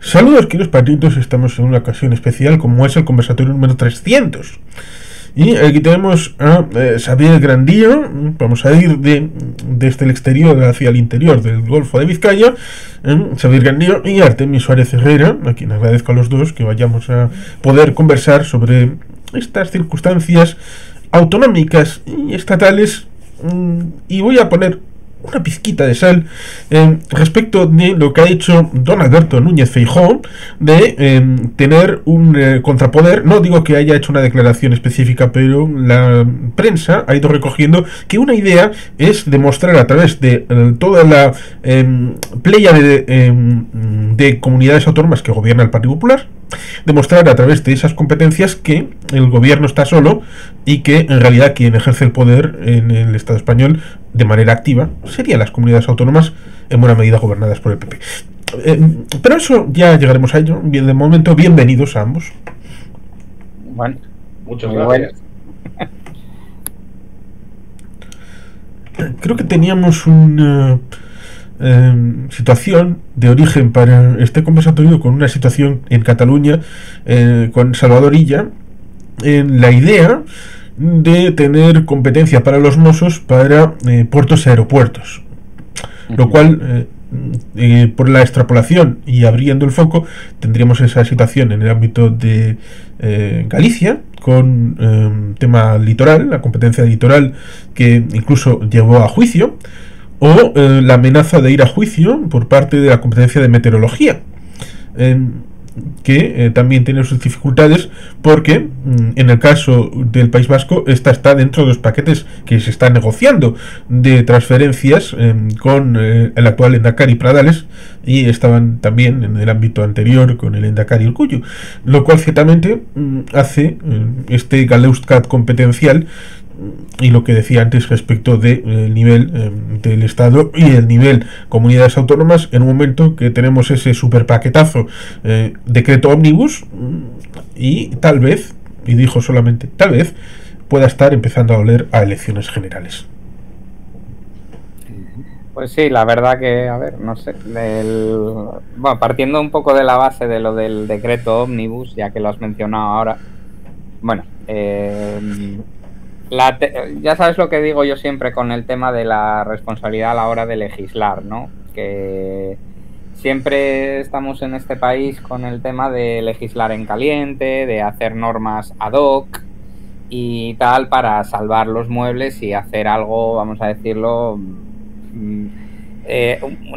Saludos, queridos patitos, estamos en una ocasión especial como es el conversatorio número 300. Y aquí tenemos a Xavier Grandío. Vamos a ir desde el exterior hacia el interior del Golfo de Vizcaya. Xavier Grandío y Artemio Suárez Herrera, a quien agradezco a los dos que vayamos a poder conversar sobre estas circunstancias autonómicas y estatales. Y voy a poner una pizquita de sal respecto de lo que ha hecho don Alberto Núñez Feijóo de tener un contrapoder. No digo que haya hecho una declaración específica, pero la prensa ha ido recogiendo que una idea es demostrar a través de toda la playa de comunidades autónomas que gobierna el Partido Popular, demostrar a través de esas competencias que el gobierno está solo y que en realidad quien ejerce el poder en el Estado español de manera activa serían las comunidades autónomas, en buena medida gobernadas por el PP. Pero eso ya llegaremos a ello. Bien, de momento, bienvenidos a ambos. Bueno, muchas gracias. Creo que teníamos una situación de origen para este conversatorio con una situación en Cataluña con Salvador Illa, en la idea de tener competencia para los Mossos para puertos y aeropuertos, lo cual por la extrapolación y abriendo el foco tendríamos esa situación en el ámbito de Galicia con tema litoral, la competencia litoral que incluso llevó a juicio, o la amenaza de ir a juicio por parte de la competencia de meteorología, que también tiene sus dificultades porque en el caso del País Vasco esta está dentro de los paquetes que se están negociando de transferencias con el actual Endacari Pradales, y estaban también en el ámbito anterior con el Endacari Urkullu, lo cual ciertamente hace este Galeustcat competencial. Y lo que decía antes respecto del nivel del Estado y el nivel comunidades autónomas, en un momento que tenemos ese superpaquetazo decreto ómnibus y tal vez, y dijo solamente tal vez, pueda estar empezando a oler a elecciones generales. Pues sí, la verdad que, a ver, no sé, bueno, partiendo un poco de la base de lo del decreto ómnibus, ya que lo has mencionado ahora, bueno, ya sabes lo que digo yo siempre con el tema de la responsabilidad a la hora de legislar, ¿no? Que siempre estamos en este país con el tema de legislar en caliente, de hacer normas ad hoc y tal para salvar los muebles y hacer algo, vamos a decirlo, un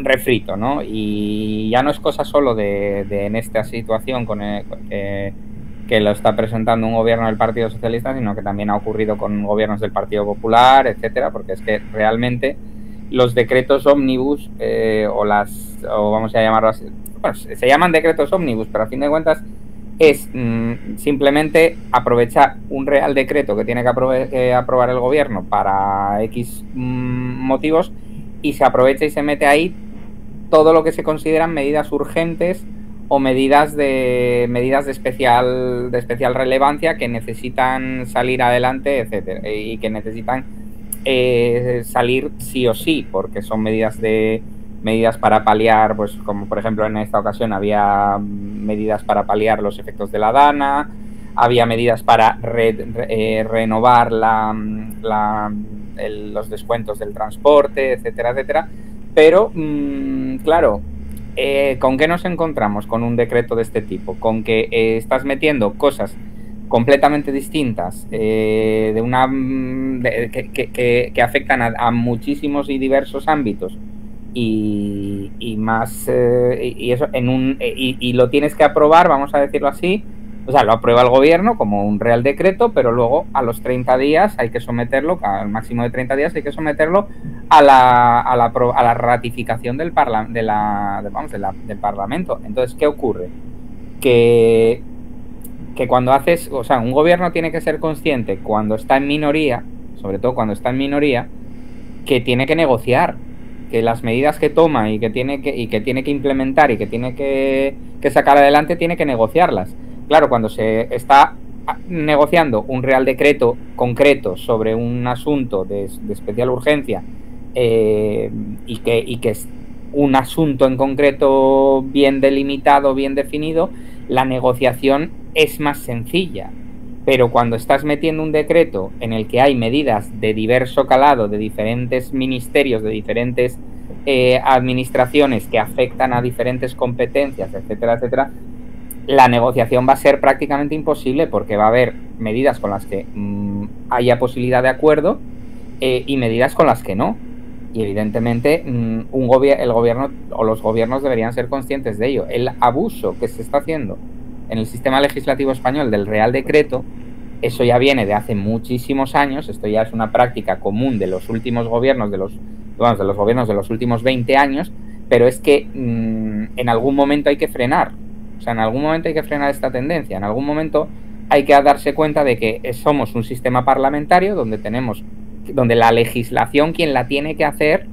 refrito, ¿no? Y ya no es cosa solo de en esta situación con que lo está presentando un gobierno del Partido Socialista, sino que también ha ocurrido con gobiernos del Partido Popular, etcétera, porque es que realmente los decretos ómnibus o vamos a llamarlo así, bueno, se llaman decretos ómnibus, pero a fin de cuentas es simplemente aprovechar un real decreto que tiene que aprobar el gobierno para X motivos, y se aprovecha y se mete ahí todo lo que se consideran medidas urgentes o medidas de especial relevancia que necesitan salir adelante, etcétera, y que necesitan salir sí o sí, porque son medidas para paliar, pues como por ejemplo en esta ocasión había medidas para paliar los efectos de la DANA, había medidas para renovar los descuentos del transporte, etcétera, etcétera, pero claro, ¿con qué nos encontramos con un decreto de este tipo? Con que estás metiendo cosas completamente distintas que afectan a muchísimos y diversos ámbitos y más y eso y lo tienes que aprobar, vamos a decirlo así. O sea, lo aprueba el gobierno como un real decreto, pero luego a los 30 días hay que someterlo, al máximo de 30 días hay que someterlo a la ratificación del Parlamento. Entonces, ¿qué ocurre? Que cuando haces, o sea, un gobierno tiene que ser consciente cuando está en minoría, sobre todo cuando está en minoría, que tiene que negociar, que las medidas que toma y que tiene que implementar y que tiene que sacar adelante, tiene que negociarlas. Claro, cuando se está negociando un real decreto concreto sobre un asunto de especial urgencia y que un asunto en concreto bien delimitado, bien definido, la negociación es más sencilla. Pero cuando estás metiendo un decreto en el que hay medidas de diverso calado, de diferentes ministerios, de diferentes administraciones que afectan a diferentes competencias, etcétera, etcétera, la negociación va a ser prácticamente imposible porque va a haber medidas con las que haya posibilidad de acuerdo y medidas con las que no. Y evidentemente el gobierno o los gobiernos deberían ser conscientes de ello. El abuso que se está haciendo en el sistema legislativo español del Real Decreto, eso ya viene de hace muchísimos años, esto ya es una práctica común de los últimos gobiernos, de los gobiernos de los últimos 20 años, pero es que en algún momento hay que frenar. O sea, en algún momento hay que frenar esta tendencia, en algún momento hay que darse cuenta de que somos un sistema parlamentario donde la legislación quien la tiene que hacer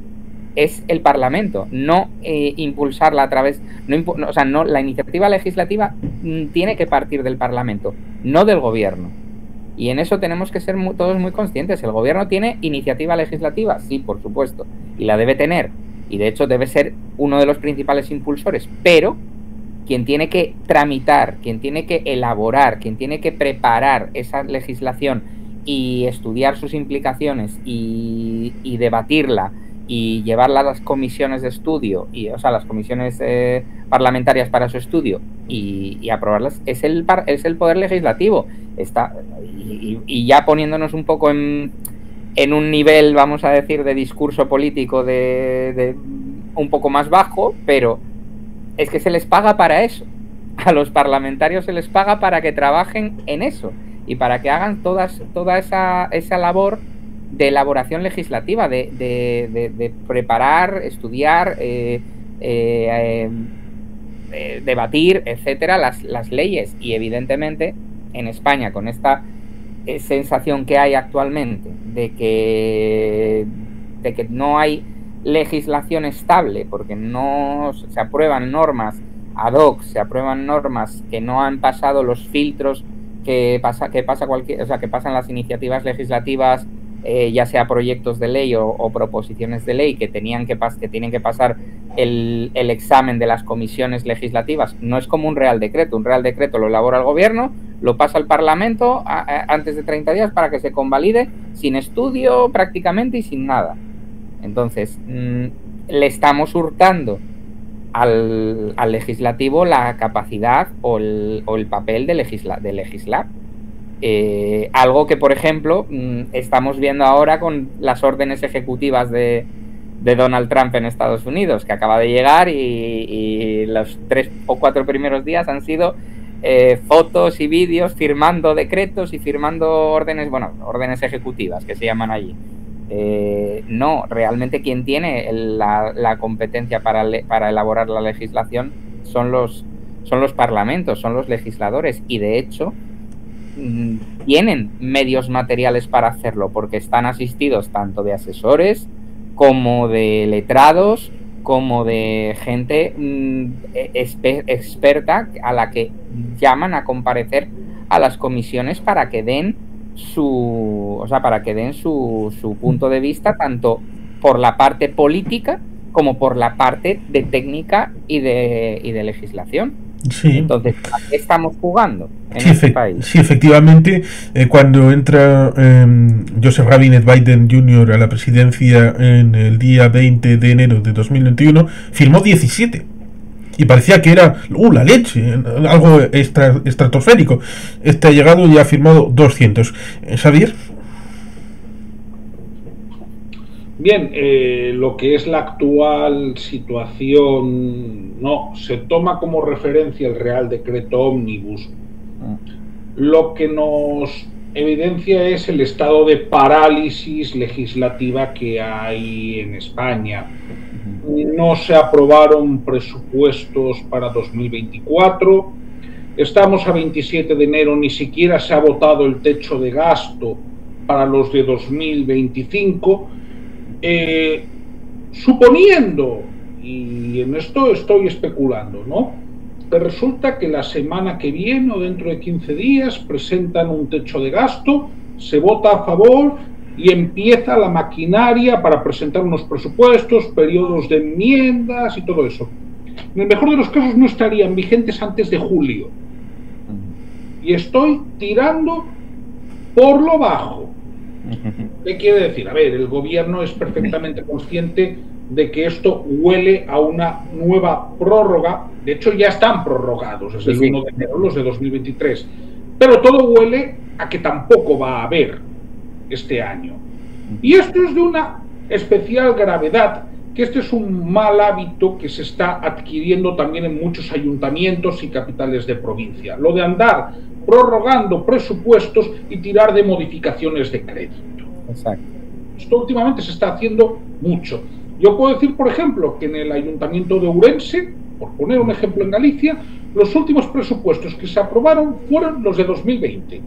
es el Parlamento, no impulsarla a través, la iniciativa legislativa tiene que partir del Parlamento, no del gobierno. Y en eso tenemos que ser todos muy conscientes. El gobierno tiene iniciativa legislativa, sí, por supuesto, y la debe tener, y de hecho debe ser uno de los principales impulsores, pero quien tiene que tramitar, quien tiene que elaborar, quien tiene que preparar esa legislación y estudiar sus implicaciones y debatirla y llevarla a las comisiones de estudio, las comisiones parlamentarias para su estudio y aprobarlas, es el Poder Legislativo. Y ya poniéndonos un poco en un nivel, vamos a decir, de discurso político de un poco más bajo, pero es que se les paga para eso. A los parlamentarios se les paga para que trabajen en eso y para que hagan toda esa labor de elaboración legislativa, de preparar, estudiar, debatir, etcétera, las leyes. Y evidentemente en España, con esta sensación que hay actualmente de que no hay legislación estable, porque no se aprueban normas ad hoc, se aprueban normas que no han pasado los filtros que pasan las iniciativas legislativas, ya sea proyectos de ley o proposiciones de ley que tienen que pasar el examen de las comisiones legislativas. No es como un Real Decreto. Un Real Decreto lo elabora el gobierno, lo pasa al Parlamento antes de 30 días para que se convalide sin estudio prácticamente y sin nada. Entonces, le estamos hurtando al legislativo la capacidad o el papel de legislar. Algo que, por ejemplo, estamos viendo ahora con las órdenes ejecutivas de Donald Trump en Estados Unidos, que acaba de llegar y los 3 o 4 primeros días han sido fotos y vídeos firmando decretos y firmando órdenes ejecutivas, que se llaman allí. No, realmente quien tiene la competencia para elaborar la legislación son los parlamentos, son los legisladores, y de hecho tienen medios materiales para hacerlo, porque están asistidos tanto de asesores como de letrados, como de gente experta a la que llaman a comparecer a las comisiones para que den su punto de vista, tanto por la parte política como por la parte de técnica y de legislación. Sí. Entonces, ¿a qué estamos jugando en este país? Sí, efectivamente, cuando entra Joseph Robinette Biden Jr. a la presidencia en el día 20 de enero de 2021, firmó 17. Y parecía que era la leche, algo estratosférico. Este ha llegado y ha firmado 200. ¿Xavier? Bien, lo que es la actual situación, se toma como referencia el Real Decreto Ómnibus. Lo que nos evidencia es el estado de parálisis legislativa que hay en España. No se aprobaron presupuestos para 2024. Estamos a 27 de enero, ni siquiera se ha votado el techo de gasto para los de 2025. Suponiendo, y en esto estoy especulando, que resulta que la semana que viene o dentro de 15 días presentan un techo de gasto, se vota a favor y empieza la maquinaria para presentar unos presupuestos, periodos de enmiendas y todo eso. En el mejor de los casos no estarían vigentes antes de julio. Y estoy tirando por lo bajo. ¿Qué quiere decir? A ver, el gobierno es perfectamente consciente de que esto huele a una nueva prórroga. De hecho, ya están prorrogados desde el 1 de enero, los de 2023. Pero todo huele a que tampoco va a haber este año. Y esto es de una especial gravedad, que este es un mal hábito que se está adquiriendo también en muchos ayuntamientos y capitales de provincia. Lo de andar prorrogando presupuestos y tirar de modificaciones de crédito. Exacto. Esto últimamente se está haciendo mucho. Yo puedo decir, por ejemplo, que en el ayuntamiento de Ourense, por poner un ejemplo en Galicia, los últimos presupuestos que se aprobaron fueron los de 2020.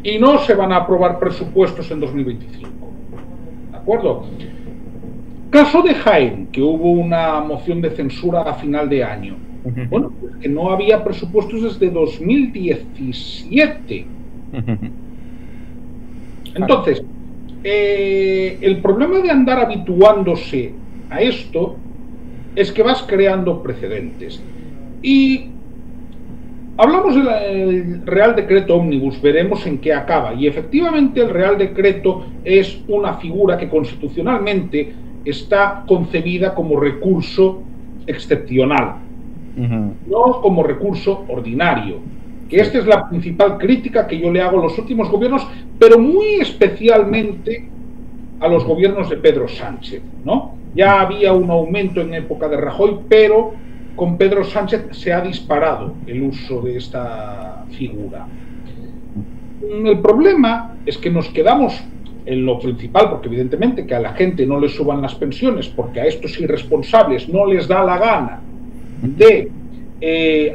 Y no se van a aprobar presupuestos en 2025. ¿De acuerdo? Caso de Jaén, que hubo una moción de censura a final de año. Bueno, pues que no había presupuestos desde 2017. Entonces, el problema de andar habituándose a esto es que vas creando precedentes. Y hablamos del Real Decreto Ómnibus, veremos en qué acaba. Y efectivamente el Real Decreto es una figura que constitucionalmente está concebida como recurso excepcional, no como recurso ordinario. Que esta es la principal crítica que yo le hago a los últimos gobiernos, pero muy especialmente a los gobiernos de Pedro Sánchez, ¿no? Ya había un aumento en época de Rajoy, pero con Pedro Sánchez se ha disparado el uso de esta figura. El problema es que nos quedamos en lo principal, porque evidentemente que a la gente no le suban las pensiones, porque a estos irresponsables no les da la gana de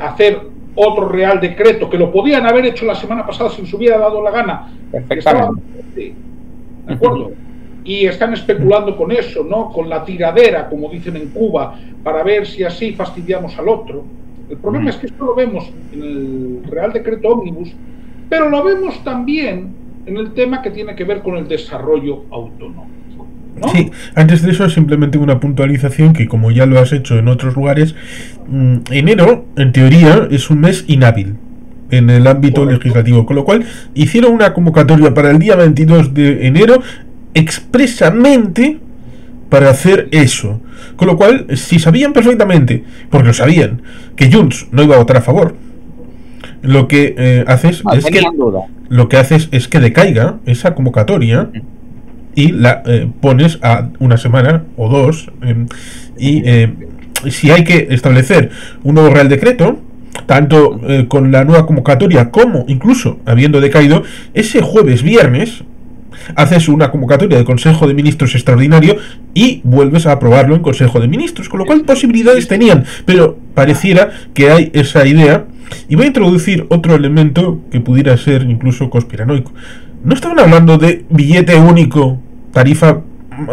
hacer otro Real Decreto, que lo podían haber hecho la semana pasada si les hubiera dado la gana. ¿De acuerdo? Y están especulando con eso, ¿no? Con la tiradera, como dicen en Cuba, para ver si así fastidiamos al otro. El problema es que esto lo vemos en el Real Decreto Ómnibus, pero lo vemos también en el tema que tiene que ver con el desarrollo autonómico, ¿no? Sí, antes de eso simplemente una puntualización que, como ya lo has hecho en otros lugares, enero en teoría es un mes inhábil en el ámbito legislativo, con lo cual hicieron una convocatoria para el día 22 de enero expresamente para hacer eso, con lo cual si sabían perfectamente, porque lo sabían, que Junts no iba a votar a favor, lo que haces es que decaiga esa convocatoria y la pones a una semana o dos, y si hay que establecer un nuevo Real Decreto, tanto con la nueva convocatoria como incluso habiendo decaído, ese jueves viernes haces una convocatoria de Consejo de Ministros extraordinario y vuelves a aprobarlo en Consejo de Ministros, con lo cual posibilidades tenían, pero pareciera que hay esa idea. Y voy a introducir otro elemento que pudiera ser incluso conspiranoico. ¿No estaban hablando de billete único, tarifa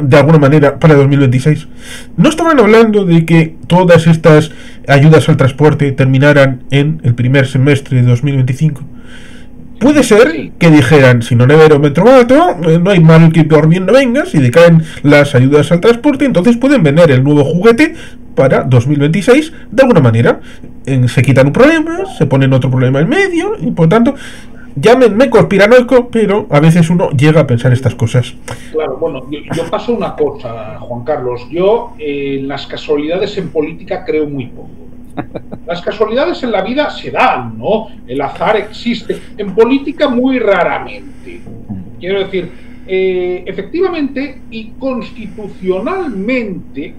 de alguna manera para 2026? ¿No estaban hablando de que todas estas ayudas al transporte terminaran en el primer semestre de 2025? Puede ser que dijeran, si no nevero metro alto, no hay mal que por bien no venga, si decaen las ayudas al transporte, entonces pueden vender el nuevo juguete para 2026 de alguna manera. Se quitan un problema, se ponen otro problema en medio, y por tanto, llámenme conspiranoico, pero a veces uno llega a pensar estas cosas. Claro, bueno, yo paso una cosa, Juan Carlos. Yo en las casualidades en política creo muy poco. Las casualidades en la vida se dan, ¿no? El azar existe. En política muy raramente. Quiero decir, efectivamente y constitucionalmente,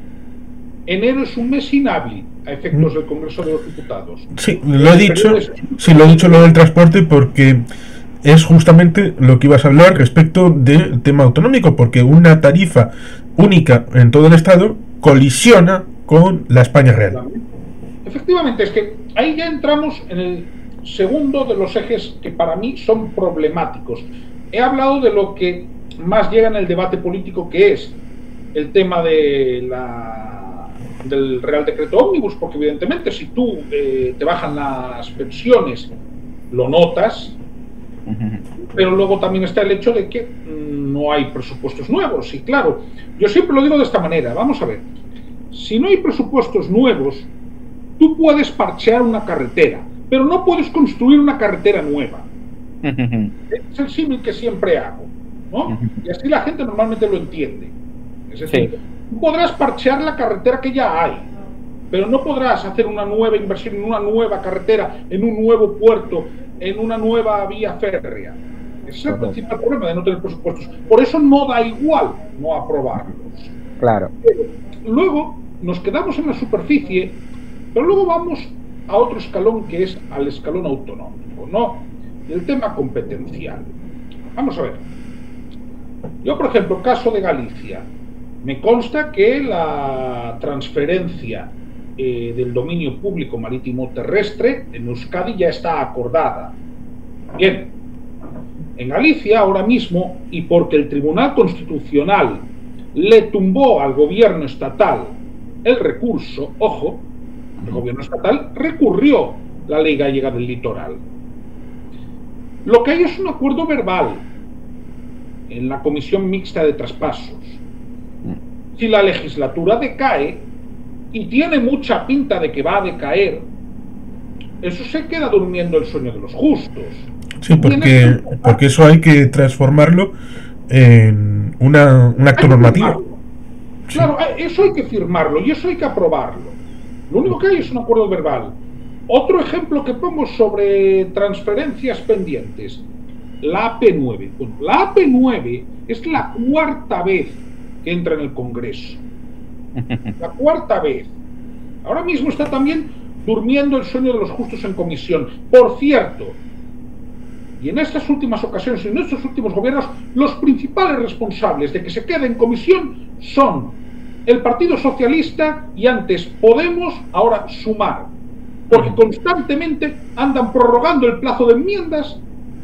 enero es un mes inhábil a efectos del Congreso de los Diputados. Sí, lo he dicho, lo del transporte porque es justamente lo que ibas a hablar respecto del tema autonómico, porque una tarifa única en todo el Estado colisiona con la España real. Efectivamente, es que ahí ya entramos en el segundo de los ejes que para mí son problemáticos. He hablado de lo que más llega en el debate político, que es el tema de del Real Decreto Ómnibus, porque evidentemente si tú te bajan las pensiones, lo notas, Pero luego también está el hecho de que no hay presupuestos nuevos. Y claro, yo siempre lo digo de esta manera. Vamos a ver. Si no hay presupuestos nuevos, tú puedes parchear una carretera, pero no puedes construir una carretera nueva. Es el símil que siempre hago, ¿no? Y así la gente normalmente lo entiende. Es decir, tú podrás parchear la carretera que ya hay, pero no podrás hacer una nueva inversión en una nueva carretera, en un nuevo puerto, en una nueva vía férrea. Ese es el principal problema de no tener presupuestos. Por eso no da igual no aprobarlos. Claro. Pero luego nos quedamos en la superficie, pero luego vamos a otro escalón, que es al escalón autonómico, ¿no? El tema competencial. Vamos a ver. Yo, por ejemplo, caso de Galicia, me consta que la transferencia del dominio público marítimo terrestre en Euskadi ya está acordada. Bien, en Galicia ahora mismo, y porque el Tribunal Constitucional le tumbó al gobierno estatal el recurso, ojo, el gobierno estatal recurrió la ley gallega del litoral. Lo que hay es un acuerdo verbal en la Comisión Mixta de Traspasos. Si la legislatura decae, y tiene mucha pinta de que va a decaer, eso se queda durmiendo el sueño de los justos. Sí, porque eso hay que transformarlo en un acto normativo. Claro, eso hay que firmarlo y eso hay que aprobarlo. Lo único que hay es un acuerdo verbal. Otro ejemplo que pongo sobre transferencias pendientes, la AP9. Bueno, la AP9 es la cuarta vez que entra en el Congreso. La cuarta vez. Ahora mismo está también durmiendo el sueño de los justos en comisión. Por cierto, y en estas últimas ocasiones y en estos últimos gobiernos, los principales responsables de que se quede en comisión son el Partido Socialista y antes Podemos, ahora Sumar, porque constantemente andan prorrogando el plazo de enmiendas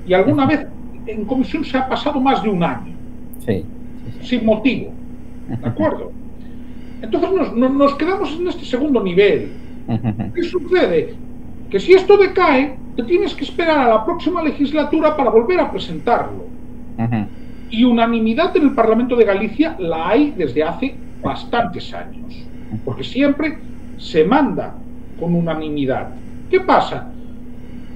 y alguna vez en comisión se ha pasado más de un año, sin motivo, ¿de acuerdo? Entonces nos quedamos en este segundo nivel. ¿Qué sucede? Que si esto decae, te tienes que esperar a la próxima legislatura para volver a presentarlo. Y unanimidad en el Parlamento de Galicia la hay desde hace bastantes años, porque siempre se manda con unanimidad. ¿Qué pasa?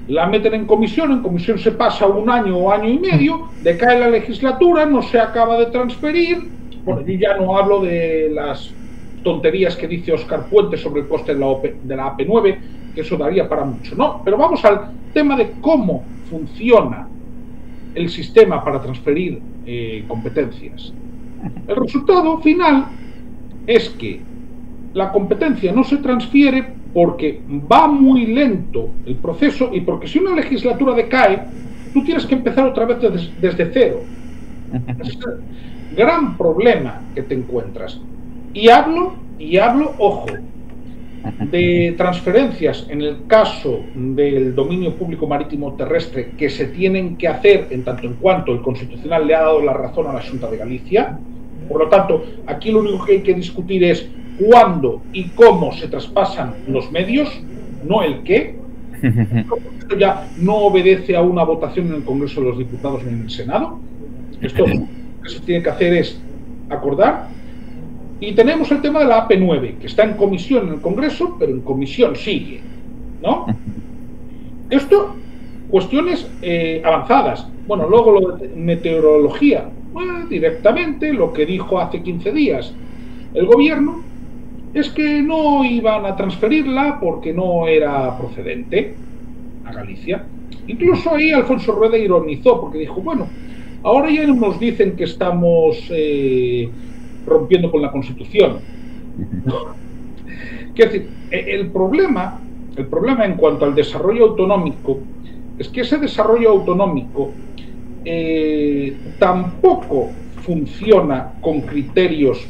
La meten en comisión se pasa un año o año y medio, decae la legislatura, no se acaba de transferir. Bueno, y ya no hablo de las tonterías que dice Óscar Puente sobre el coste de la AP9, que eso daría para mucho, ¿no? Pero vamos al tema de cómo funciona el sistema para transferir competencias. El resultado final es que la competencia no se transfiere porque va muy lento el proceso y porque si una legislatura decae, tú tienes que empezar otra vez desde cero. Es el gran problema que te encuentras. Y hablo, ojo, de transferencias en el caso del dominio público marítimo terrestre que se tienen que hacer en tanto en cuanto el Constitucional le ha dado la razón a la Xunta de Galicia. Por lo tanto, aquí lo único que hay que discutir es cuándo y cómo se traspasan los medios, no el qué. Esto ya no obedece a una votación en el Congreso de los Diputados ni en el Senado. Esto lo que se tiene que hacer es acordar. Y tenemos el tema de la AP9, que está en comisión en el Congreso, pero en comisión sigue, ¿no? Esto, cuestiones avanzadas. Bueno, luego lo de meteorología, directamente lo que dijo hace 15 días el gobierno es que no iban a transferirla porque no era procedente a Galicia. Incluso ahí Alfonso Rueda ironizó porque dijo, bueno, ahora ya nos dicen que estamos rompiendo con la Constitución. Quiero decir, el problema en cuanto al desarrollo autonómico es que ese desarrollo autonómico tampoco funciona con criterios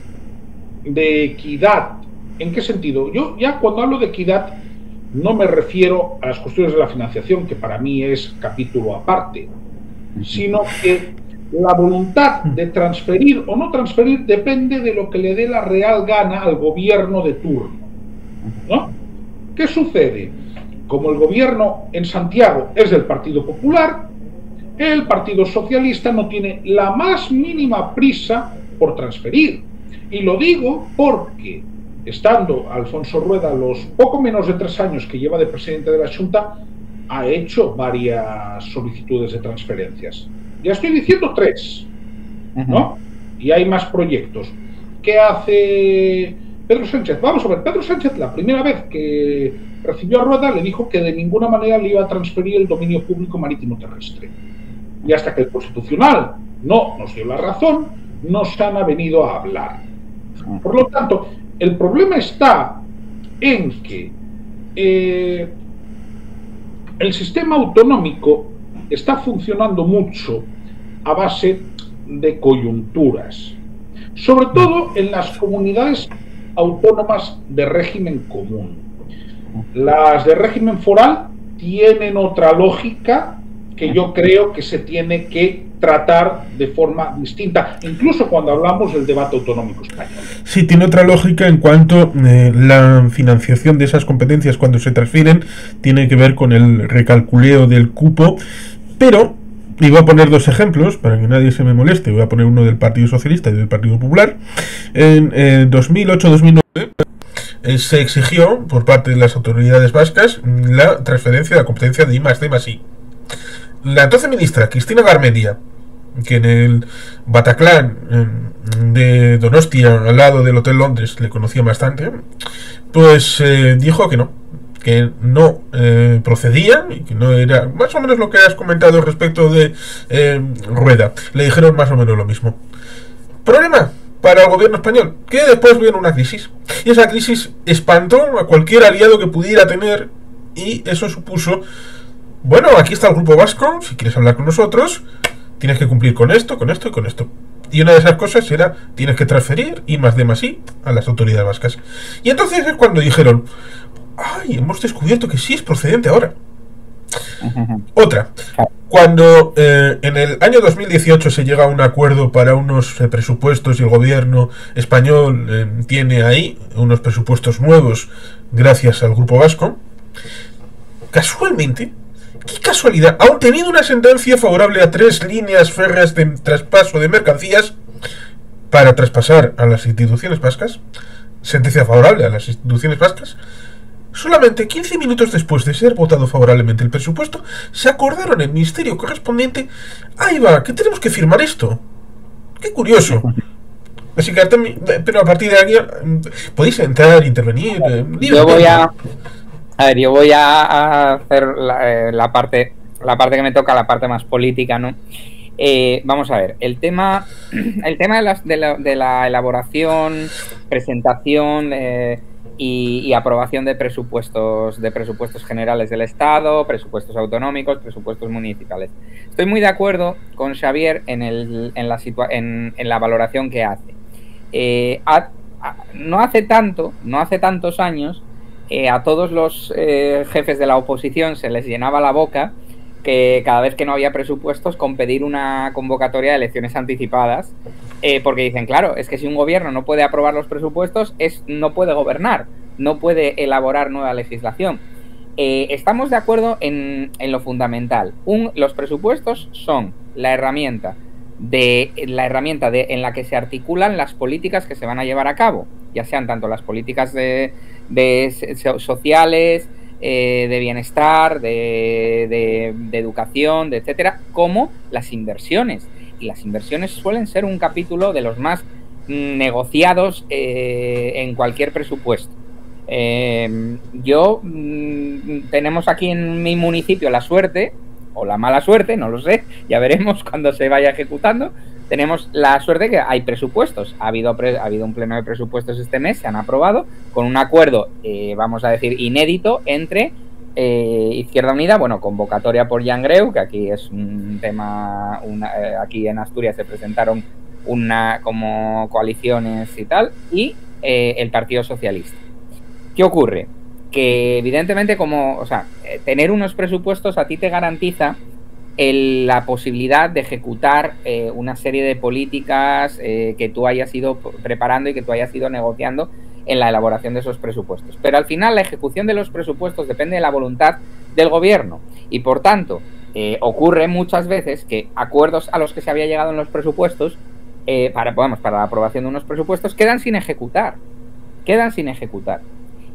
de equidad. ¿En qué sentido? Yo ya cuando hablo de equidad no me refiero a las cuestiones de la financiación, que para mí es capítulo aparte, sino que la voluntad de transferir o no transferir depende de lo que le dé la real gana al gobierno de turno, ¿no? ¿Qué sucede? Como el gobierno en Santiago es del Partido Popular, el Partido Socialista no tiene la más mínima prisa por transferir. Y lo digo porque, estando Alfonso Rueda los poco menos de 3 años que lleva de presidente de la Xunta, ha hecho varias solicitudes de transferencias. Ya estoy diciendo 3, ¿no? Y hay más proyectos. ¿Qué hace Pedro Sánchez? Vamos a ver, Pedro Sánchez la primera vez que recibió a Rueda le dijo que de ninguna manera le iba a transferir el dominio público marítimo terrestre. Y hasta que el Constitucional no nos dio la razón, no se han venido a hablar. Por lo tanto, el problema está en que el sistema autonómico está funcionando mucho a base de coyunturas, sobre todo en las comunidades autónomas de régimen común. Las de régimen foral tienen otra lógica que yo creo que se tiene que tratar de forma distinta, incluso cuando hablamos del debate autonómico español. Sí, tiene otra lógica en cuanto la financiación de esas competencias cuando se transfieren tiene que ver con el recalculeo del cupo, pero, y voy a poner 2 ejemplos para que nadie se me moleste, voy a poner uno del Partido Socialista y del Partido Popular. En 2008-2009 se exigió por parte de las autoridades vascas la transferencia de la competencia de I+D+I. La entonces ministra Cristina Garmendia, que en el Bataclan de Donostia, al lado del Hotel Londres, le conocía bastante, pues dijo que no procedía y que no era más o menos lo que has comentado respecto de Rueda. Le dijeron más o menos lo mismo. Problema para el gobierno español, que después vino una crisis, y esa crisis espantó a cualquier aliado que pudiera tener, y eso supuso: bueno, aquí está el Grupo Vasco, si quieres hablar con nosotros, tienes que cumplir con esto, con esto y con esto. Y una de esas cosas era, tienes que transferir I+D+I a las autoridades vascas. Y entonces es cuando dijeron: ¡ay, hemos descubierto que sí es procedente ahora! Otra, cuando en el año 2018 se llega a un acuerdo para unos presupuestos y el gobierno español tiene ahí unos presupuestos nuevos gracias al Grupo Vasco, casualmente, ¡qué casualidad!, aún tenido una sentencia favorable a 3 líneas férreas de traspaso de mercancías para traspasar a las instituciones vascas, sentencia favorable a las instituciones vascas, solamente 15 minutos después de ser votado favorablemente el presupuesto, se acordaron en el ministerio correspondiente: ¡ahí va, que tenemos que firmar esto! ¡Qué curioso! Así que, pero a partir de aquí podéis entrar, intervenir. Yo voy a hacer la parte que me toca, la parte más política, ¿no? Vamos a ver, el tema de la elaboración, presentación y aprobación de presupuestos generales del Estado, presupuestos autonómicos, presupuestos municipales. Estoy muy de acuerdo con Xavier en la valoración que hace. No hace tantos años, a todos los jefes de la oposición se les llenaba la boca que cada vez que no había presupuestos con pedir una convocatoria de elecciones anticipadas, porque dicen, claro, es que si un gobierno no puede aprobar los presupuestos, no puede gobernar, no puede elaborar nueva legislación. Estamos de acuerdo en lo fundamental. Los presupuestos son la herramienta en la que se articulan las políticas que se van a llevar a cabo, ya sean tanto las políticas sociales, de bienestar, de educación, etcétera, como las inversiones. Y las inversiones suelen ser un capítulo de los más negociados en cualquier presupuesto. Tenemos aquí en mi municipio la suerte, o la mala suerte, no lo sé, ya veremos cuando se vaya ejecutando. Tenemos la suerte que hay presupuestos. Ha habido un pleno de presupuestos este mes, se han aprobado con un acuerdo, vamos a decir, inédito entre Izquierda Unida, bueno, convocatoria por Jan Greu, que aquí es un tema, aquí en Asturias se presentaron como coaliciones y tal, y el Partido Socialista. ¿Qué ocurre? Que evidentemente tener unos presupuestos a ti te garantiza la posibilidad de ejecutar una serie de políticas que tú hayas ido preparando y que tú hayas ido negociando en la elaboración de esos presupuestos. Pero al final la ejecución de los presupuestos depende de la voluntad del gobierno y, por tanto, ocurre muchas veces que acuerdos a los que se había llegado en los presupuestos, para la aprobación de unos presupuestos, quedan sin ejecutar. Quedan sin ejecutar.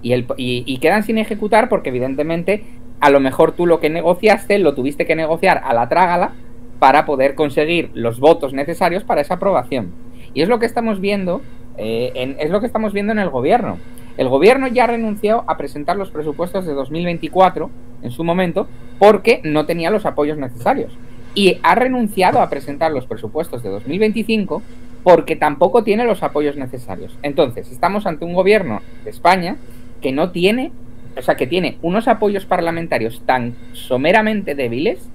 Y quedan sin ejecutar porque, evidentemente, a lo mejor tú lo que negociaste lo tuviste que negociar a la trágala para poder conseguir los votos necesarios para esa aprobación. Y es lo que estamos viendo, en el gobierno. El gobierno ya renunció a presentar los presupuestos de 2024 en su momento porque no tenía los apoyos necesarios. Y ha renunciado a presentar los presupuestos de 2025 porque tampoco tiene los apoyos necesarios. Entonces, estamos ante un gobierno de España que no tiene, que tiene unos apoyos parlamentarios tan someramente débiles,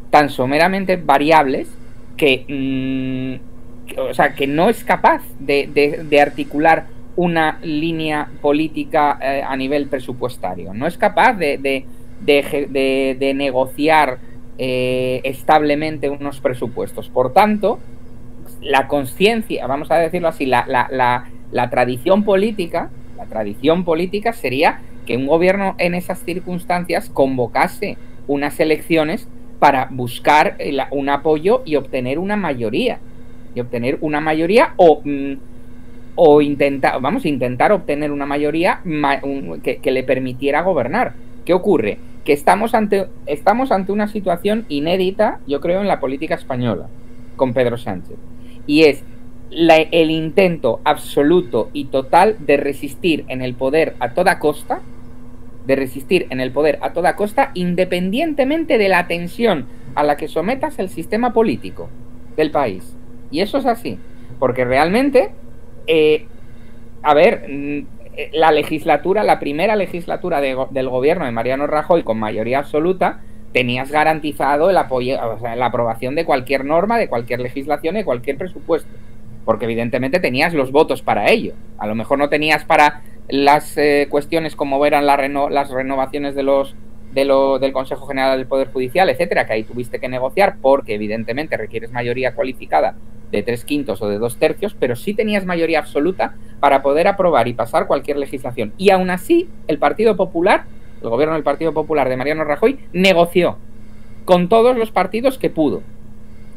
tan someramente variables, que no es capaz de articular una línea política a nivel presupuestario. No es capaz de negociar establemente unos presupuestos. Por tanto, la conciencia, vamos a decirlo así, la tradición política sería que un gobierno en esas circunstancias convocase unas elecciones para buscar un apoyo y obtener una mayoría. O intentar obtener una mayoría que le permitiera gobernar. ¿Qué ocurre? Que estamos ante una situación inédita, yo creo, en la política española, con Pedro Sánchez. Y es el intento absoluto y total de resistir en el poder a toda costa, independientemente de la tensión a la que sometas el sistema político del país. Y eso es así, porque realmente, la primera legislatura del gobierno de Mariano Rajoy con mayoría absoluta, tenías garantizado el apoyo, la aprobación de cualquier norma, de cualquier legislación, de cualquier presupuesto, porque evidentemente tenías los votos para ello. A lo mejor no tenías para las cuestiones como eran las renovaciones del Consejo General del Poder Judicial, etcétera, que ahí tuviste que negociar porque evidentemente requieres mayoría cualificada de 3/5 o de 2/3, pero sí tenías mayoría absoluta para poder aprobar y pasar cualquier legislación. Y aún así, el gobierno del Partido Popular de Mariano Rajoy negoció con todos los partidos que pudo,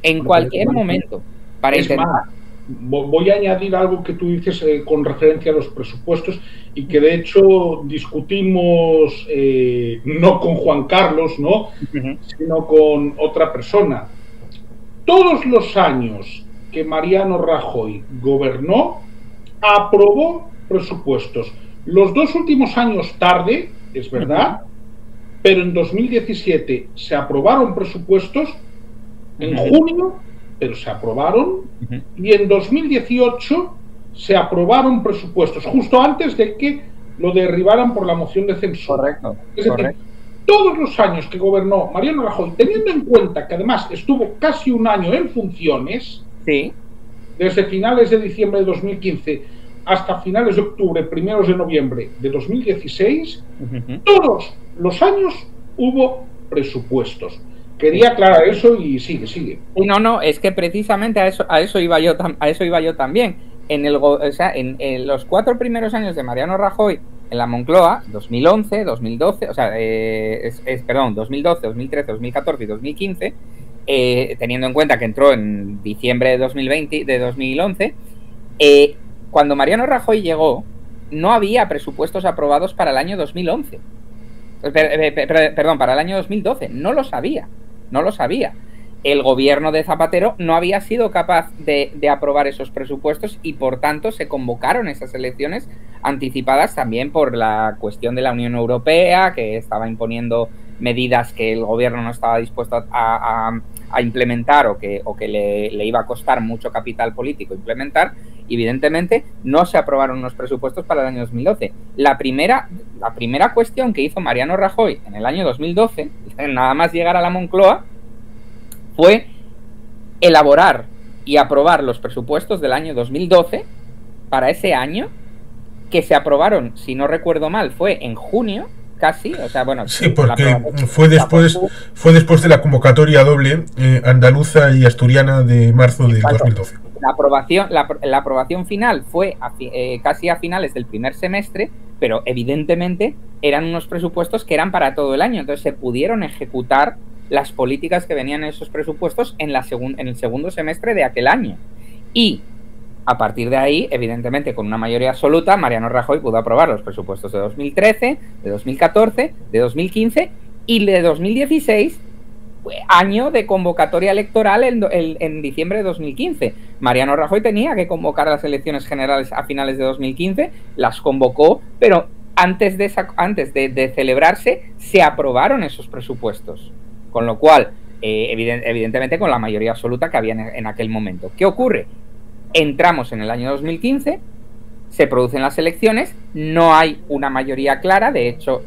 en cualquier momento, para intentar... Voy a añadir algo que tú dices con referencia a los presupuestos y que de hecho discutimos no con Juan Carlos, ¿no? Sino con otra persona. Todos los años que Mariano Rajoy gobernó, aprobó presupuestos. Los 2 últimos años tarde, es verdad, pero en 2017 se aprobaron presupuestos, en junio, pero se aprobaron, y en 2018 se aprobaron presupuestos, justo antes de que lo derribaran por la moción de censura. Correcto. Es decir, todos los años que gobernó Mariano Rajoy, teniendo en cuenta que además estuvo casi un año en funciones, sí, desde finales de diciembre de 2015 hasta finales de octubre, primeros de noviembre de 2016, todos los años hubo presupuestos. Quería aclarar eso y sigue. No, es que precisamente a eso iba yo también. En los 4 primeros años de Mariano Rajoy en la Moncloa, 2011, 2012, 2012, 2013, 2014 y 2015, teniendo en cuenta que entró en diciembre de 2011, cuando Mariano Rajoy llegó, no había presupuestos aprobados para el año 2011. Perdón, para el año 2012. No lo sabía. El gobierno de Zapatero no había sido capaz de aprobar esos presupuestos y, por tanto, se convocaron esas elecciones anticipadas también por la cuestión de la Unión Europea, que estaba imponiendo medidas que el gobierno no estaba dispuesto a implementar o que le iba a costar mucho capital político implementar. Evidentemente, no se aprobaron unos presupuestos para el año 2012. La primera cuestión que hizo Mariano Rajoy en el año 2012, nada más llegar a la Moncloa, fue elaborar y aprobar los presupuestos del año 2012 para ese año, que se aprobaron, si no recuerdo mal, fue en junio, casi, sí, porque fue después de la convocatoria doble andaluza y asturiana de marzo del 2012. La aprobación final fue casi a finales del primer semestre, pero evidentemente eran unos presupuestos que eran para todo el año, entonces se pudieron ejecutar las políticas que venían en esos presupuestos en el segundo semestre de aquel año. Y a partir de ahí, evidentemente, con una mayoría absoluta, Mariano Rajoy pudo aprobar los presupuestos de 2013, de 2014, de 2015 y de 2016, año de convocatoria electoral en diciembre de 2015. Mariano Rajoy tenía que convocar las elecciones generales a finales de 2015, las convocó, pero antes de celebrarse se aprobaron esos presupuestos. Con lo cual, evidentemente con la mayoría absoluta que había en aquel momento. ¿Qué ocurre? Entramos en el año 2015, se producen las elecciones, no hay una mayoría clara, de hecho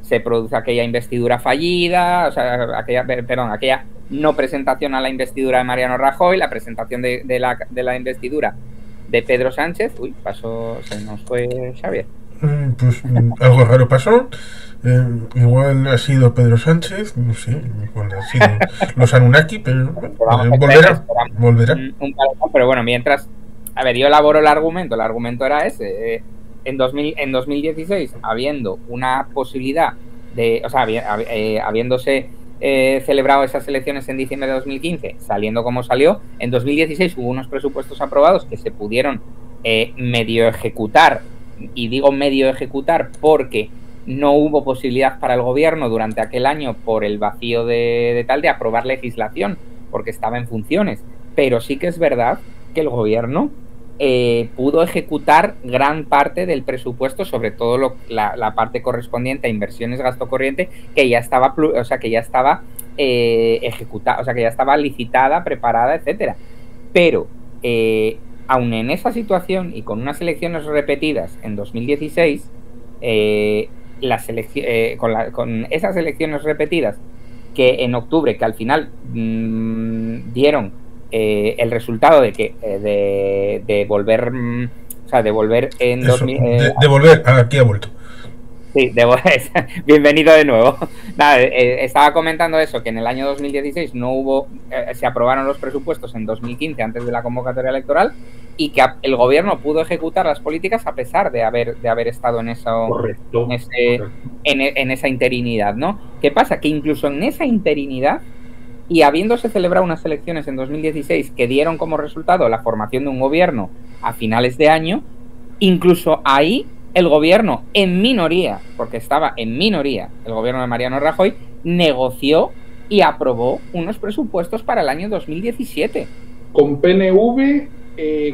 se produce aquella investidura fallida, o sea, aquella no presentación a la investidura de Mariano Rajoy, la presentación de la investidura de Pedro Sánchez. Uy, se nos fue Xavier. Pues algo raro pasó. Igual ha sido Pedro Sánchez, no sé, igual ha sido los Anunnaki, pero volverá. Pero bueno, mientras, a ver, yo elaboro el argumento era ese. En 2016, habiendo una posibilidad de, o sea, habiéndose celebrado esas elecciones en diciembre de 2015, saliendo como salió, en 2016 hubo unos presupuestos aprobados que se pudieron medio ejecutar, y digo medio ejecutar porque no hubo posibilidad para el gobierno durante aquel año por el vacío de aprobar legislación, porque estaba en funciones. Pero sí que es verdad que el gobierno pudo ejecutar gran parte del presupuesto, sobre todo la parte correspondiente a inversiones, gasto corriente, que ya estaba, ejecutada, o sea, que ya estaba licitada, preparada, etcétera. Pero aun en esa situación y con unas elecciones repetidas en 2016, con esas elecciones repetidas que en octubre, que al final dieron el resultado de que de volver en eso, 2000, de volver, aquí ha vuelto. Sí, bienvenido de nuevo. Nada, estaba comentando eso, que en el año 2016 no hubo, se aprobaron los presupuestos en 2015 antes de la convocatoria electoral, y que el gobierno pudo ejecutar las políticas a pesar de haber estado en eso. Correcto, en esa interinidad, ¿no? ¿Qué pasa? Que incluso en esa interinidad, y habiéndose celebrado unas elecciones en 2016 que dieron como resultado la formación de un gobierno a finales de año, incluso ahí el gobierno en minoría, porque estaba en minoría el gobierno de Mariano Rajoy, negoció y aprobó unos presupuestos para el año 2017. Con PNV,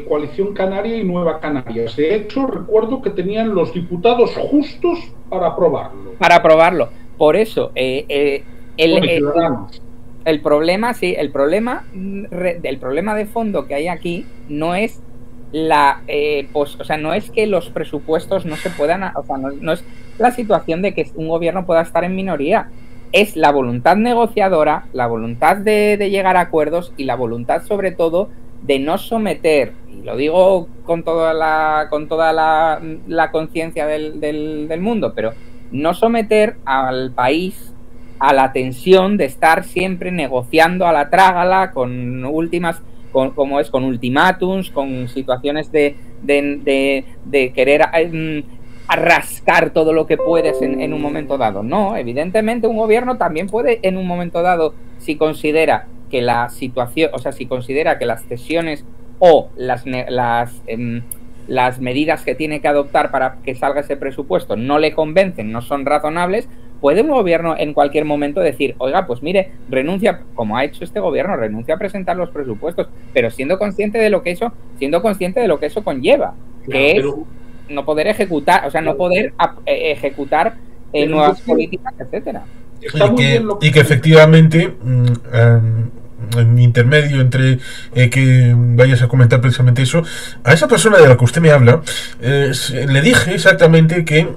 Coalición Canaria y Nueva Canarias. De hecho, recuerdo que tenían los diputados justos para aprobarlo. Por eso, el problema de fondo que hay aquí no es no es que los presupuestos no se puedan, o sea, no es la situación de que un gobierno pueda estar en minoría, es la voluntad negociadora, la voluntad de llegar a acuerdos y la voluntad sobre todo de no someter, y lo digo con toda la conciencia del mundo, pero no someter al país a la tensión de estar siempre negociando a la trágala con con ultimátums, con situaciones de querer rascar todo lo que puedes en un momento dado. No, evidentemente un gobierno también puede en un momento dado, si considera que la situación, o sea, si considera que las cesiones o las medidas que tiene que adoptar para que salga ese presupuesto no le convencen, no son razonables, puede un gobierno en cualquier momento decir, oiga, pues mire, renuncia, como ha hecho este gobierno, renuncia a presentar los presupuestos, pero siendo consciente de lo que eso conlleva, que es no poder ejecutar, o sea, no poder ejecutar nuevas políticas, etcétera. Y que efectivamente en intermedio entre que vayas a comentar precisamente eso, a esa persona de la que usted me habla, le dije exactamente que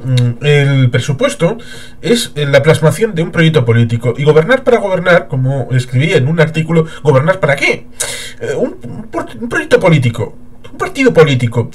el presupuesto es la plasmación de un proyecto político, y gobernar para gobernar, como escribí en un artículo, ¿gobernar para qué? Un proyecto político, un partido político.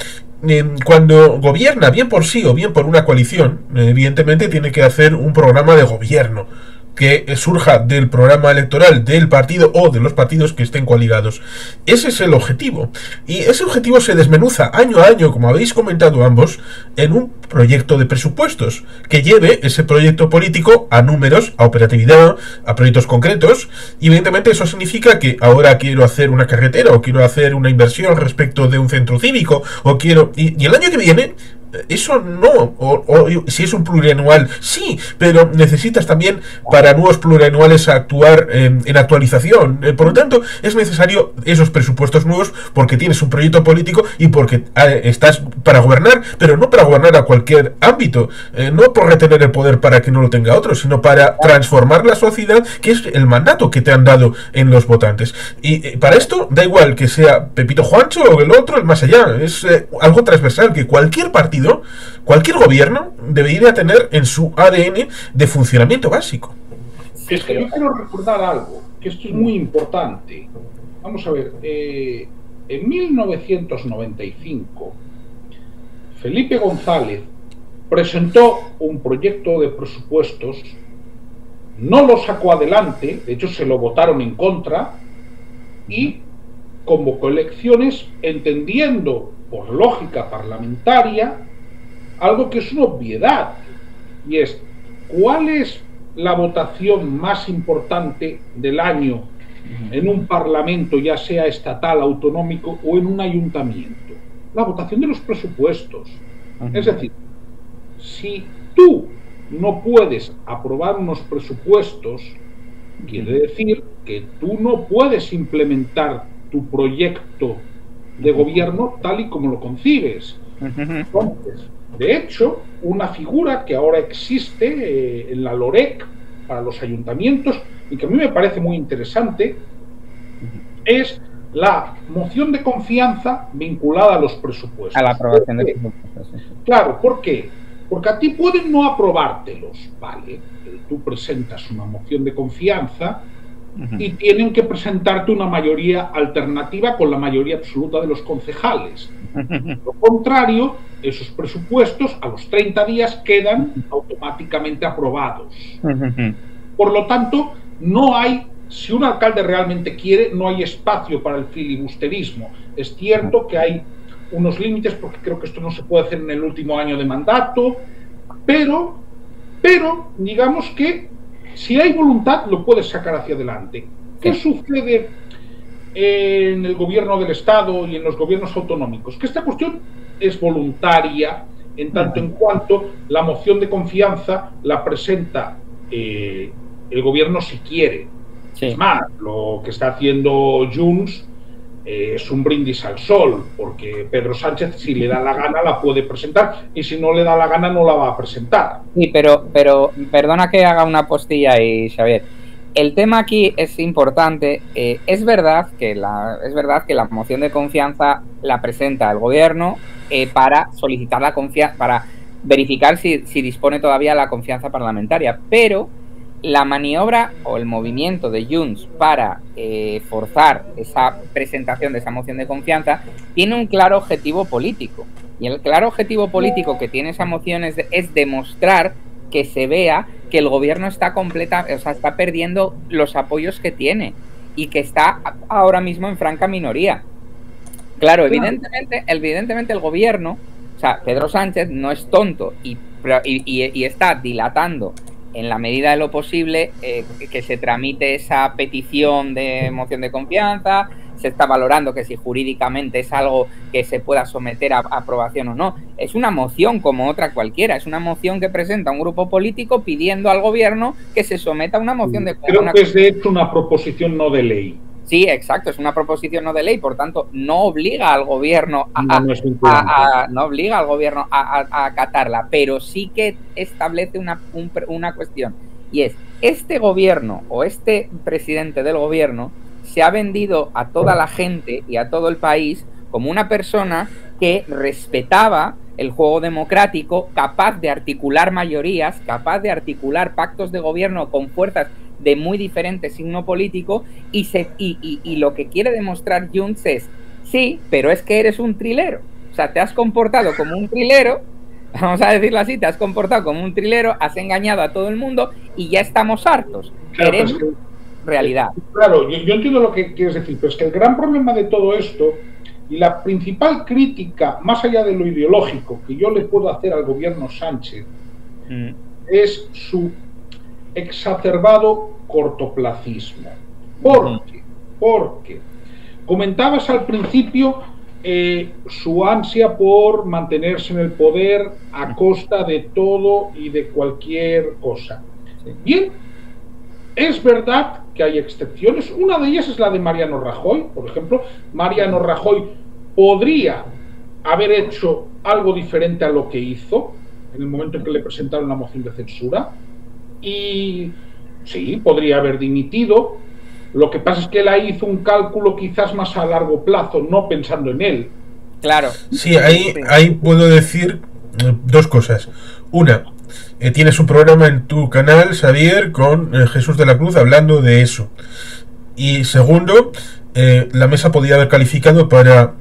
Cuando gobierna bien por sí o bien por una coalición, evidentemente tiene que hacer un programa de gobierno que surja del programa electoral del partido o de los partidos que estén coaligados. Ese es el objetivo. Y ese objetivo se desmenuza año a año, como habéis comentado ambos, en un proyecto de presupuestos que lleve ese proyecto político a números, a operatividad, a proyectos concretos. Y evidentemente eso significa que ahora quiero hacer una carretera o quiero hacer una inversión respecto de un centro cívico o quiero... Y el año que viene... Eso no, o si es un plurianual, sí, pero necesitas también para nuevos plurianuales actuar en actualización. Por lo tanto, es necesario esos presupuestos nuevos porque tienes un proyecto político y porque estás para gobernar, pero no para gobernar a cualquier ámbito, no por retener el poder para que no lo tenga otro, sino para transformar la sociedad, que es el mandato que te han dado en los votantes. Y para esto, da igual que sea Pepito Juancho o el otro, el más allá, es algo transversal que cualquier partido, cualquier gobierno debería tener en su ADN de funcionamiento básico. Es que yo quiero recordar algo, que esto es muy importante. Vamos a ver, en 1995, Felipe González presentó un proyecto de presupuestos, no lo sacó adelante, de hecho se lo votaron en contra, y convocó elecciones entendiendo por lógica parlamentaria algo que es una obviedad, y es ¿cuál es la votación más importante del año en un parlamento, ya sea estatal, autonómico o en un ayuntamiento? La votación de los presupuestos. Es decir, si tú no puedes aprobar unos presupuestos, quiere decir que tú no puedes implementar tu proyecto de gobierno tal y como lo concibes. Entonces, de hecho, una figura que ahora existe en la LOREC para los ayuntamientos y que a mí me parece muy interesante es la moción de confianza vinculada a los presupuestos. A la aprobación de presupuestos. Claro, ¿por qué? Porque a ti pueden no aprobártelos, ¿vale? Tú presentas una moción de confianza y tienen que presentarte una mayoría alternativa con la mayoría absoluta de los concejales. Lo contrario, esos presupuestos a los 30 días quedan automáticamente aprobados. Por lo tanto, no hay, si un alcalde realmente quiere, no hay espacio para el filibusterismo. Es cierto que hay unos límites, porque creo que esto no se puede hacer en el último año de mandato, pero digamos que si hay voluntad lo puedes sacar hacia adelante. ¿Qué sucede en el gobierno del Estado y en los gobiernos autonómicos? Que esta cuestión es voluntaria en tanto en cuanto la moción de confianza la presenta el gobierno si quiere. Es más, lo que está haciendo Junts es un brindis al sol, porque Pedro Sánchez, si le da la gana, la puede presentar, y si no le da la gana, no la va a presentar. Sí, pero perdona que haga una postilla ahí, Xavier. El tema aquí es importante. Es verdad que la moción de confianza la presenta el gobierno para solicitar la confianza, para verificar si dispone todavía la confianza parlamentaria, pero la maniobra o el movimiento de Junts para forzar esa presentación de esa moción de confianza tiene un claro objetivo político. Y el claro objetivo político que tiene esa moción es demostrar que se vea que el gobierno está está perdiendo los apoyos que tiene y que está ahora mismo en franca minoría. Claro, evidentemente el gobierno, o sea, Pedro Sánchez no es tonto y está dilatando en la medida de lo posible que se tramite esa petición de moción de confianza. Se está valorando que si jurídicamente es algo que se pueda someter a aprobación o no. Es una moción como otra cualquiera, es una moción que presenta un grupo político pidiendo al gobierno que se someta a una moción de confianza. Creo que es de hecho una proposición no de ley. Sí, exacto, es una proposición no de ley, por tanto no obliga al gobierno a acatarla, pero sí que establece una cuestión, y es, este gobierno o este presidente del gobierno se ha vendido a toda la gente y a todo el país como una persona que respetaba el juego democrático, capaz de articular mayorías, capaz de articular pactos de gobierno con fuerzas de muy diferente signo político, y lo que quiere demostrar Junts es, sí, pero es que eres un trilero. O sea, te has comportado como un trilero Vamos a decirlo así, te has comportado como un trilero, has engañado a todo el mundo y ya estamos hartos. Claro, Queremos realidad. Claro, yo entiendo lo que quieres decir, pero es que el gran problema de todo esto y la principal crítica, más allá de lo ideológico, que yo le puedo hacer al gobierno Sánchez, es su exacerbado cortoplacismo. ¿Por qué? Porque comentabas al principio su ansia por mantenerse en el poder a costa de todo y de cualquier cosa. Bien, es verdad que hay excepciones. Una de ellas es la de Mariano Rajoy, por ejemplo. Mariano Rajoy podría haber hecho algo diferente a lo que hizo en el momento en que le presentaron la moción de censura. Y sí, podría haber dimitido. Lo que pasa es que él ahí hizo un cálculo quizás más a largo plazo, no pensando en él. Claro. Sí, ahí puedo decir dos cosas. Una, tienes un programa en tu canal, Xavier, con Jesús de la Cruz hablando de eso. Y segundo, la mesa podría haber calificado para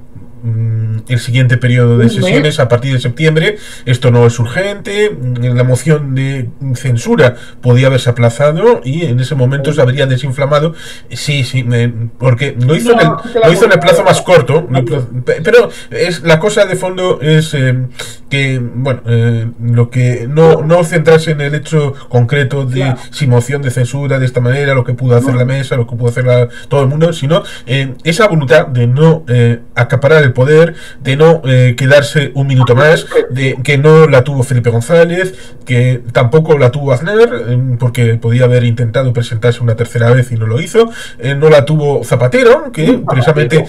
el siguiente periodo de sesiones a partir de septiembre. Esto no es urgente. La moción de censura podía haberse aplazado y en ese momento se habría desinflamado. Sí, porque lo hizo, en el plazo más corto. Pero la cosa de fondo es que, bueno, lo que no centrarse en el hecho concreto de si moción de censura de esta manera, lo que pudo hacer la mesa, lo que pudo hacer todo el mundo, sino esa voluntad de no acaparar el poder, de no quedarse un minuto más, de que no la tuvo Felipe González, que tampoco la tuvo Aznar, porque podía haber intentado presentarse una tercera vez y no lo hizo, no la tuvo Zapatero, que precisamente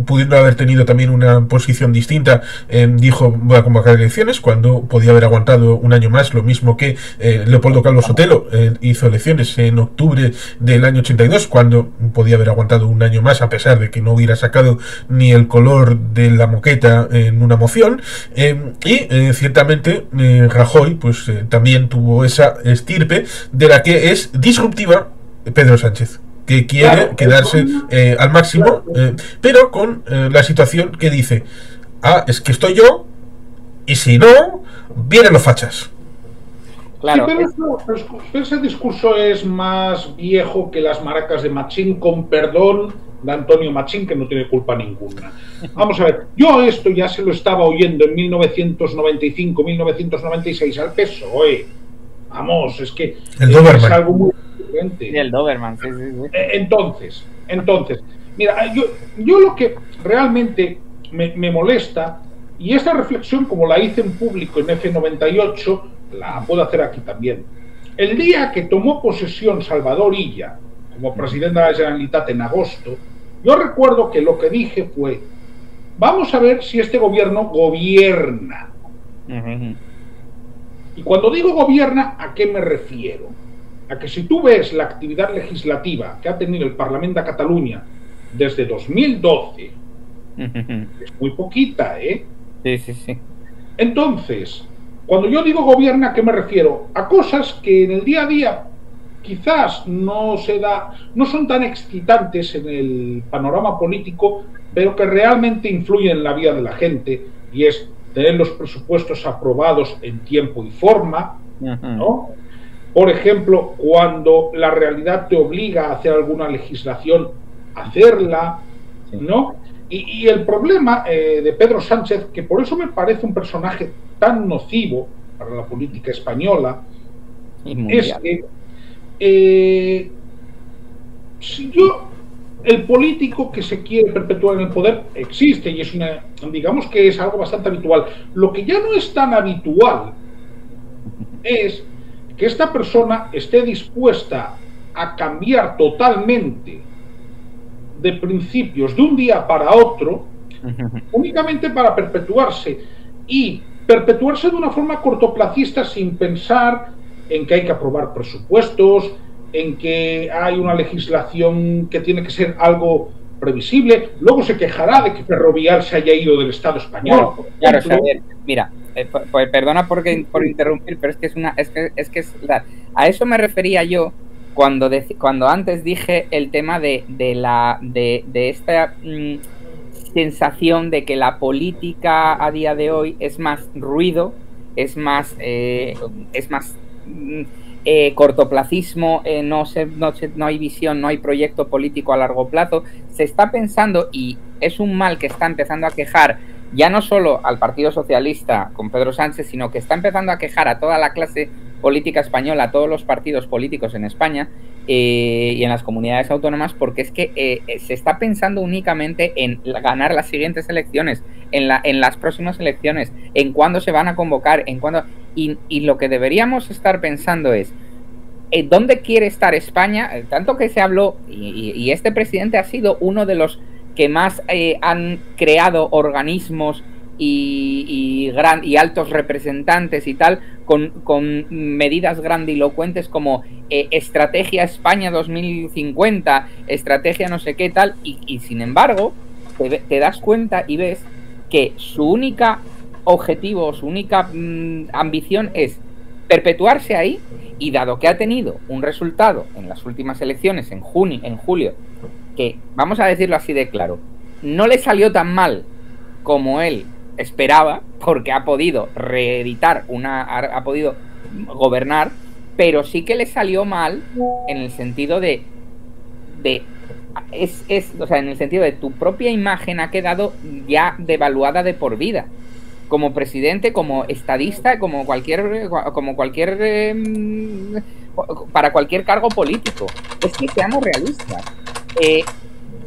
pudiendo haber tenido también una posición distinta, dijo voy a convocar elecciones, cuando podía haber aguantado un año más, lo mismo que Leopoldo Calvo Sotelo hizo elecciones en octubre del año 82, cuando podía haber aguantado un año más, a pesar de que no hubiera sacado ni el color de la moqueta en una moción, y ciertamente Rajoy pues también tuvo esa estirpe de la que es disruptiva Pedro Sánchez, que quiere quedarse al máximo, pero con la situación que dice, es que estoy yo, y si no, vienen los fachas. Claro. Sí, pero ese discurso es más viejo que las maracas de Machín, con perdón de Antonio Machín, que no tiene culpa ninguna. Vamos a ver, yo esto ya se lo estaba oyendo en 1995, 1996 al PSOE. Vamos, es que es algo muy diferente. Sí, el Doberman, sí. Entonces, mira, yo lo que realmente me molesta, y esta reflexión, como la hice en público en F98, la puedo hacer aquí también. El día que tomó posesión Salvador Illa como presidente de la Generalitat en agosto, yo recuerdo que lo que dije fue, vamos a ver si este gobierno gobierna. Y cuando digo gobierna, ¿a qué me refiero? A que si tú ves la actividad legislativa que ha tenido el Parlamento de Cataluña desde 2012, es muy poquita, ¿eh? Sí. Entonces, cuando yo digo gobierna, ¿a qué me refiero? A cosas que en el día a día quizás no son tan excitantes en el panorama político, pero que realmente influyen en la vida de la gente, y es tener los presupuestos aprobados en tiempo y forma, ¿no? Por ejemplo, cuando la realidad te obliga a hacer alguna legislación, hacerla, ¿no? Y el problema de Pedro Sánchez, que por eso me parece un personaje tan nocivo para la política española, es que el político que se quiere perpetuar en el poder existe, y digamos que es algo bastante habitual. Lo que ya no es tan habitual es que esta persona esté dispuesta a cambiar totalmente de principios de un día para otro, únicamente para perpetuarse, y perpetuarse de una forma cortoplacista, sin pensar en que hay que aprobar presupuestos, en que hay una legislación que tiene que ser algo previsible. Luego se quejará de que Ferrovial se haya ido del Estado español. Claro, Xavier, mira, pues perdona por interrumpir, pero a eso me refería yo cuando antes dije el tema de esta sensación de que la política a día de hoy es más ruido, es más cortoplacismo, no hay visión, no hay proyecto político a largo plazo. Se está pensando, y es un mal que está empezando a quejar ya no solo al Partido Socialista con Pedro Sánchez, sino que está empezando a quejar a toda la clase política española, a todos los partidos políticos en España y en las comunidades autónomas, porque es que se está pensando únicamente en ganar las siguientes elecciones, en las próximas elecciones, en cuándo se van a convocar, en cuándo... Y lo que deberíamos estar pensando es ¿dónde quiere estar España? Tanto que se habló, y este presidente ha sido uno de los que más han creado organismos y altos representantes y tal, con medidas grandilocuentes como Estrategia España 2050, Estrategia no sé qué tal, y sin embargo te das cuenta y ves que su única objetivo, su única ambición es perpetuarse ahí, y dado que ha tenido un resultado en las últimas elecciones en julio, que vamos a decirlo así de claro, no le salió tan mal como él esperaba, porque ha podido reeditar ha podido gobernar, pero sí que le salió mal en el sentido o sea, en el sentido de tu propia imagen ha quedado ya devaluada de por vida, como presidente, como estadista, para cualquier cargo político. Es que seamos realistas.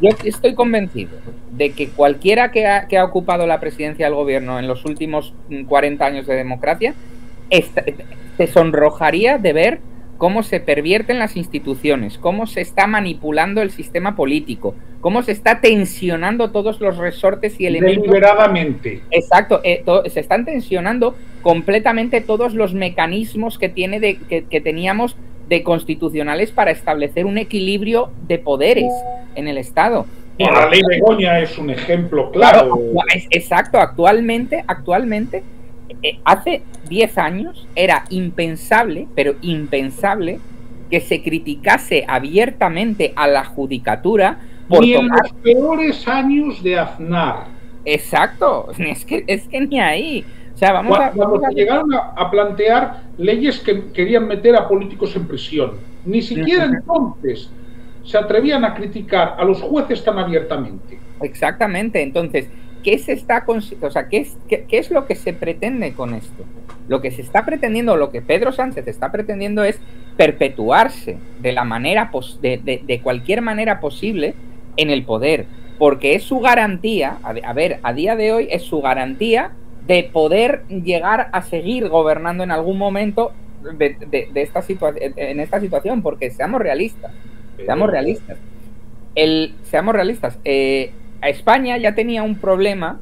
Yo estoy convencido de que cualquiera que ha ocupado la presidencia del gobierno en los últimos 40 años de democracia se sonrojaría de ver cómo se pervierten las instituciones, cómo se está manipulando el sistema político, cómo se está tensionando todos los resortes y elementos. Deliberadamente. Exacto, se están tensionando completamente todos los mecanismos que teníamos de constitucionales para establecer un equilibrio de poderes en el Estado. La ley de Begoña es un ejemplo claro. Exacto, actualmente hace 10 años era impensable, pero impensable, que se criticase abiertamente a la judicatura por ni en los peores años de Aznar. Exacto, es que ni ahí. O sea, cuando se llegaron a plantear leyes que querían meter a políticos en prisión, ni siquiera entonces se atrevían a criticar a los jueces tan abiertamente. Exactamente. Entonces, ¿qué es lo que se pretende con esto? Lo que se está pretendiendo, lo que Pedro Sánchez está pretendiendo, es perpetuarse de cualquier manera posible en el poder, porque es su garantía, a día de hoy es su garantía de poder llegar a seguir gobernando en algún momento en esta situación, porque seamos realistas. A España ya tenía un problema,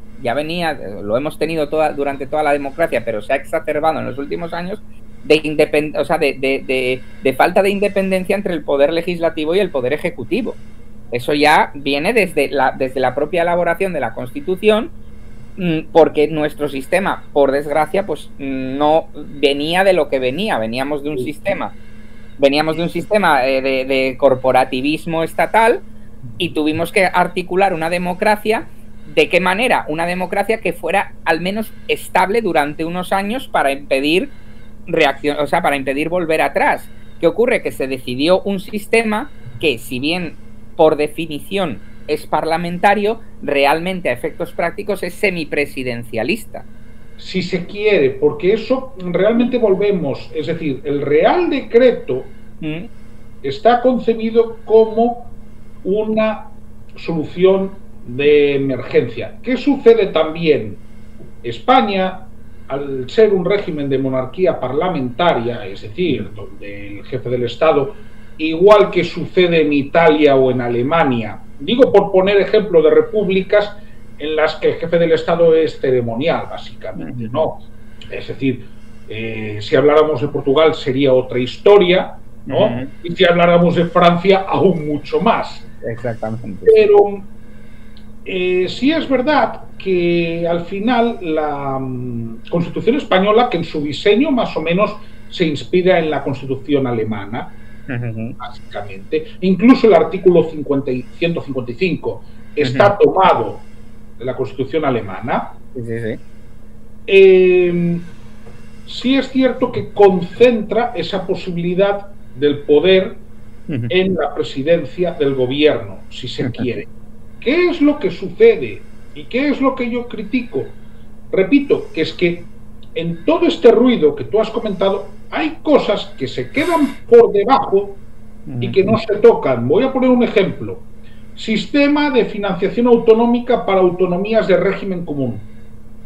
lo hemos tenido durante toda la democracia, pero se ha exacerbado en los últimos años, de falta de independencia entre el poder legislativo y el poder ejecutivo. Eso ya viene desde la propia elaboración de la Constitución, porque nuestro sistema, por desgracia, pues no venía de lo que veníamos de un sistema de corporativismo estatal, y tuvimos que articular una democracia. ¿De qué manera? Una democracia que fuera al menos estable durante unos años para impedir para impedir volver atrás. ¿Qué ocurre? Que se decidió un sistema que, si bien por definición es parlamentario, realmente a efectos prácticos es semipresidencialista. Si se quiere, porque eso realmente volvemos, es decir, el Real Decreto está concebido como una solución de emergencia. ¿Qué sucede también? España, al ser un régimen de monarquía parlamentaria, es decir, donde el jefe del Estado, igual que sucede en Italia o en Alemania, digo por poner ejemplo de repúblicas en las que el jefe del Estado es ceremonial, básicamente, ¿no? Es decir, si habláramos de Portugal sería otra historia, ¿no? Y si habláramos de Francia, aún mucho más. Exactamente. Pero sí es verdad que al final la Constitución española, que en su diseño más o menos se inspira en la Constitución alemana, básicamente, incluso el artículo 155 está tomado de la Constitución alemana. Sí, sí, sí. Sí es cierto que concentra esa posibilidad del poder en la presidencia del gobierno, si se quiere. ¿Qué es lo que sucede? ¿Y qué es lo que yo critico? Repito, que es que en todo este ruido que tú has comentado, hay cosas que se quedan por debajo y que no se tocan. Voy a poner un ejemplo. Sistema de financiación autonómica para autonomías de régimen común.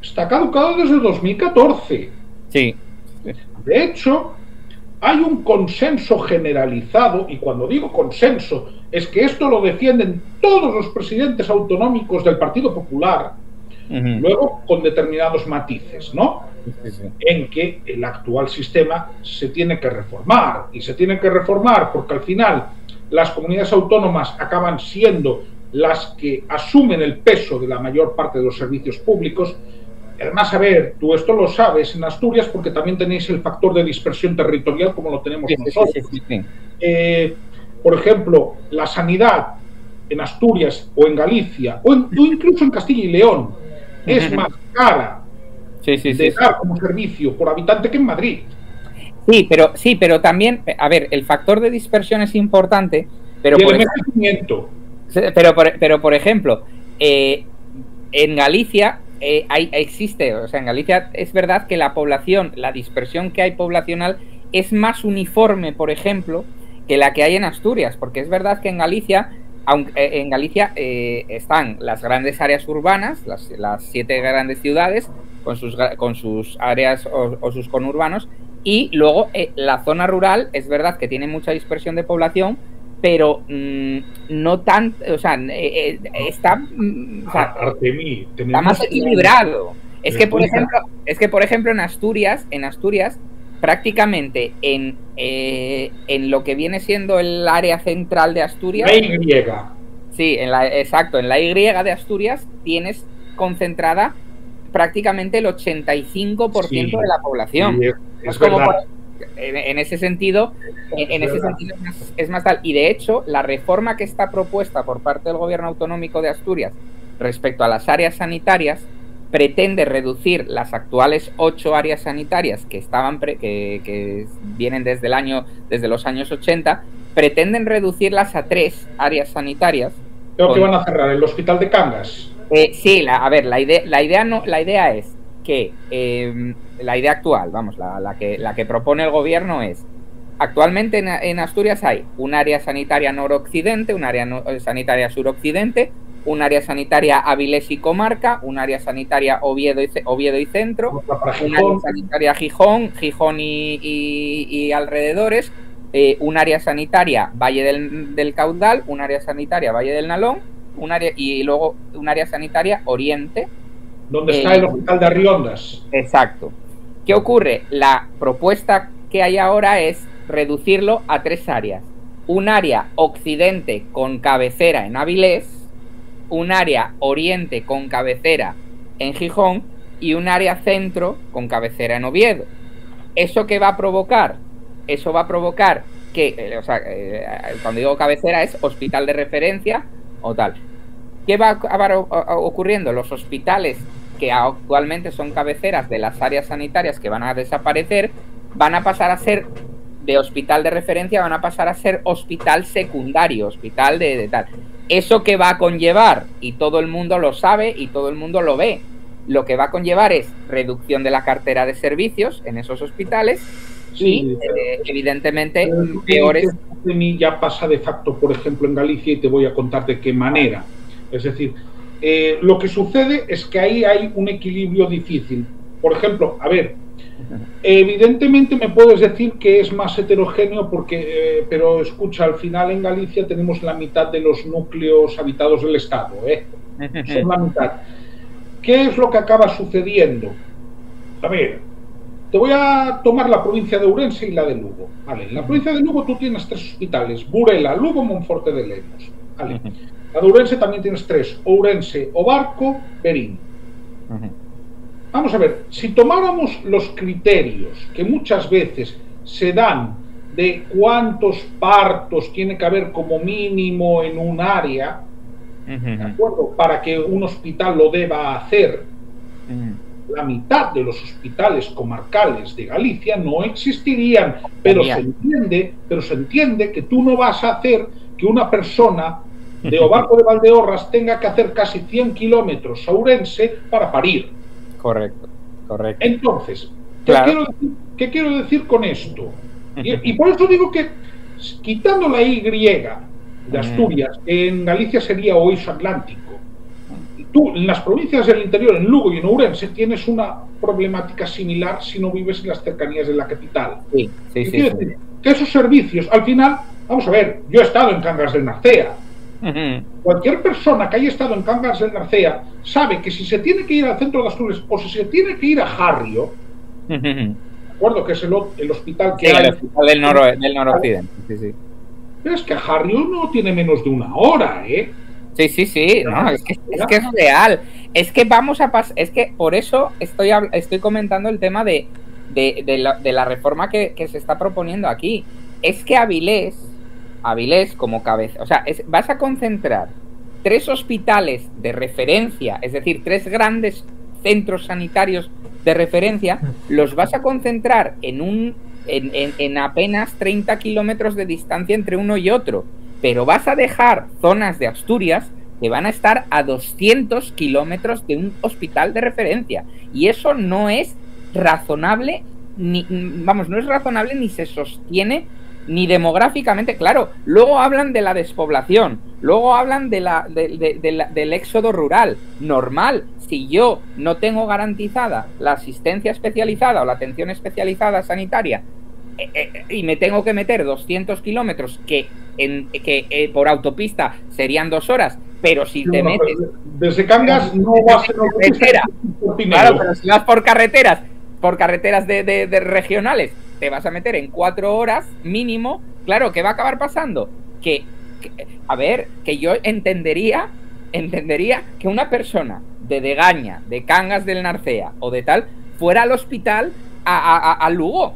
Está caducado desde 2014. Sí. De hecho, hay un consenso generalizado, y cuando digo consenso, es que esto lo defienden todos los presidentes autonómicos del Partido Popular, luego con determinados matices, ¿no? En que el actual sistema se tiene que reformar, y se tiene que reformar porque al final las comunidades autónomas acaban siendo las que asumen el peso de la mayor parte de los servicios públicos. Además, a ver, tú esto lo sabes en Asturias porque también tenéis el factor de dispersión territorial como lo tenemos nosotros. Por ejemplo, la sanidad en Asturias o en Galicia o incluso en Castilla y León es más cara de dar como servicio por habitante que en Madrid. Sí, pero también, a ver, el factor de dispersión es importante, pero y el envejecimiento. Pero por ejemplo, en Galicia existe, o sea, en Galicia es verdad que la población, la dispersión que hay poblacional es más uniforme, por ejemplo, que la que hay en Asturias, porque es verdad que en Galicia, están las grandes áreas urbanas, las 7 grandes ciudades con sus áreas o sus conurbanos, y luego la zona rural es verdad que tiene mucha dispersión de población, pero no tan, o sea, está más equilibrado. Es que por ejemplo en Asturias prácticamente en lo que viene siendo el área central de Asturias, la Y. Sí, exacto, en la Y de Asturias tienes concentrada prácticamente el 85% de la población. Es como en ese sentido, es más tal. Y de hecho, la reforma que está propuesta por parte del gobierno autonómico de Asturias respecto a las áreas sanitarias pretende reducir las actuales 8 áreas sanitarias que vienen desde los años 80, pretenden reducirlas a 3 áreas sanitarias. Creo que van a cerrar el hospital de Cangas. Sí, la idea es que la idea actual, vamos, la que propone el gobierno es: actualmente en Asturias hay un área sanitaria noroccidente, un área sanitaria suroccidente, un área sanitaria Avilés y comarca, un área sanitaria Oviedo y centro, un área sanitaria Gijón y alrededores, un área sanitaria Valle del Caudal, un área sanitaria Valle del Nalón, y luego un área sanitaria Oriente, donde está el hospital de Arriondas. Exacto. ¿Qué ocurre? La propuesta que hay ahora es reducirlo a 3 áreas: un área occidente con cabecera en Avilés, un área oriente con cabecera en Gijón y un área centro con cabecera en Oviedo. ¿Eso qué va a provocar? Eso va a provocar que, cuando digo cabecera es hospital de referencia o tal. ¿Qué va ocurriendo? Los hospitales que actualmente son cabeceras de las áreas sanitarias que van a desaparecer, van a pasar a ser de hospital de referencia, van a pasar a ser hospital secundario, hospital de tal. ¿Eso que va a conllevar? Y todo el mundo lo sabe y todo el mundo lo ve. Lo que va a conllevar es reducción de la cartera de servicios en esos hospitales y, evidentemente, peores. Ya pasa de facto, por ejemplo, en Galicia, y te voy a contar de qué manera. Es decir, lo que sucede es que ahí hay un equilibrio difícil. Por ejemplo, a ver, evidentemente me puedes decir que es más heterogéneo porque, pero escucha, al final en Galicia tenemos la mitad de los núcleos habitados del Estado, son la mitad. ¿Qué es lo que acaba sucediendo? A ver, te voy a tomar la provincia de Ourense y la de Lugo. Vale, en la provincia de Lugo tú tienes 3 hospitales: Burela, Lugo, Monforte de Lemos. Vale. La de Ourense también tienes 3: Ourense, Obarco, Verín. Vamos a ver, si tomáramos los criterios que muchas veces se dan de cuántos partos tiene que haber como mínimo en un área, ¿de acuerdo? Para que un hospital lo deba hacer. La mitad de los hospitales comarcales de Galicia no existirían, pero se entiende que tú no vas a hacer que una persona de Obarco de Valdeorras tenga que hacer casi 100 kilómetros a Ourense para parir. Correcto. Entonces, claro. ¿qué quiero decir con esto? Y por eso digo que, quitando la Y de Asturias, en Galicia sería Oeixo Atlántico. Tú, en las provincias del interior, en Lugo y en Ourense, tienes una problemática similar si no vives en las cercanías de la capital. Sí. Quiero decir que esos servicios, al final, vamos a ver, yo he estado en Cangas del Narcea. Cualquier persona que haya estado en Cangas del Narcea sabe que si se tiene que ir al centro de Asturias o si se tiene que ir a Jarrio, ¿de acuerdo? Que es el hospital que hay... el hospital del noroccidente, sí. Pero es que Jarrio no tiene menos de una hora, ¿eh? Sí, no, es que es real. Es que vamos a pasar, es que por eso estoy comentando el tema de la reforma que se está proponiendo aquí. Es que Avilés como cabeza, o sea, vas a concentrar 3 hospitales de referencia, es decir, 3 grandes centros sanitarios de referencia, los vas a concentrar en apenas 30 kilómetros de distancia entre uno y otro. Pero vas a dejar zonas de Asturias que van a estar a 200 kilómetros de un hospital de referencia. Y eso no es razonable, no es razonable ni se sostiene ni demográficamente. Claro, luego hablan de la despoblación, luego hablan del éxodo rural. Normal, si yo no tengo garantizada la asistencia especializada o la atención especializada sanitaria y me tengo que meter 200 kilómetros que por autopista serían 2 horas, pero si te metes desde Cangas no vas a carretera, claro, pero si vas por carreteras de regionales, te vas a meter en 4 horas mínimo. Claro, ¿qué va a acabar pasando? Que yo entendería que una persona de Degaña, de Cangas del Narcea o de tal, fuera al hospital a Lugo.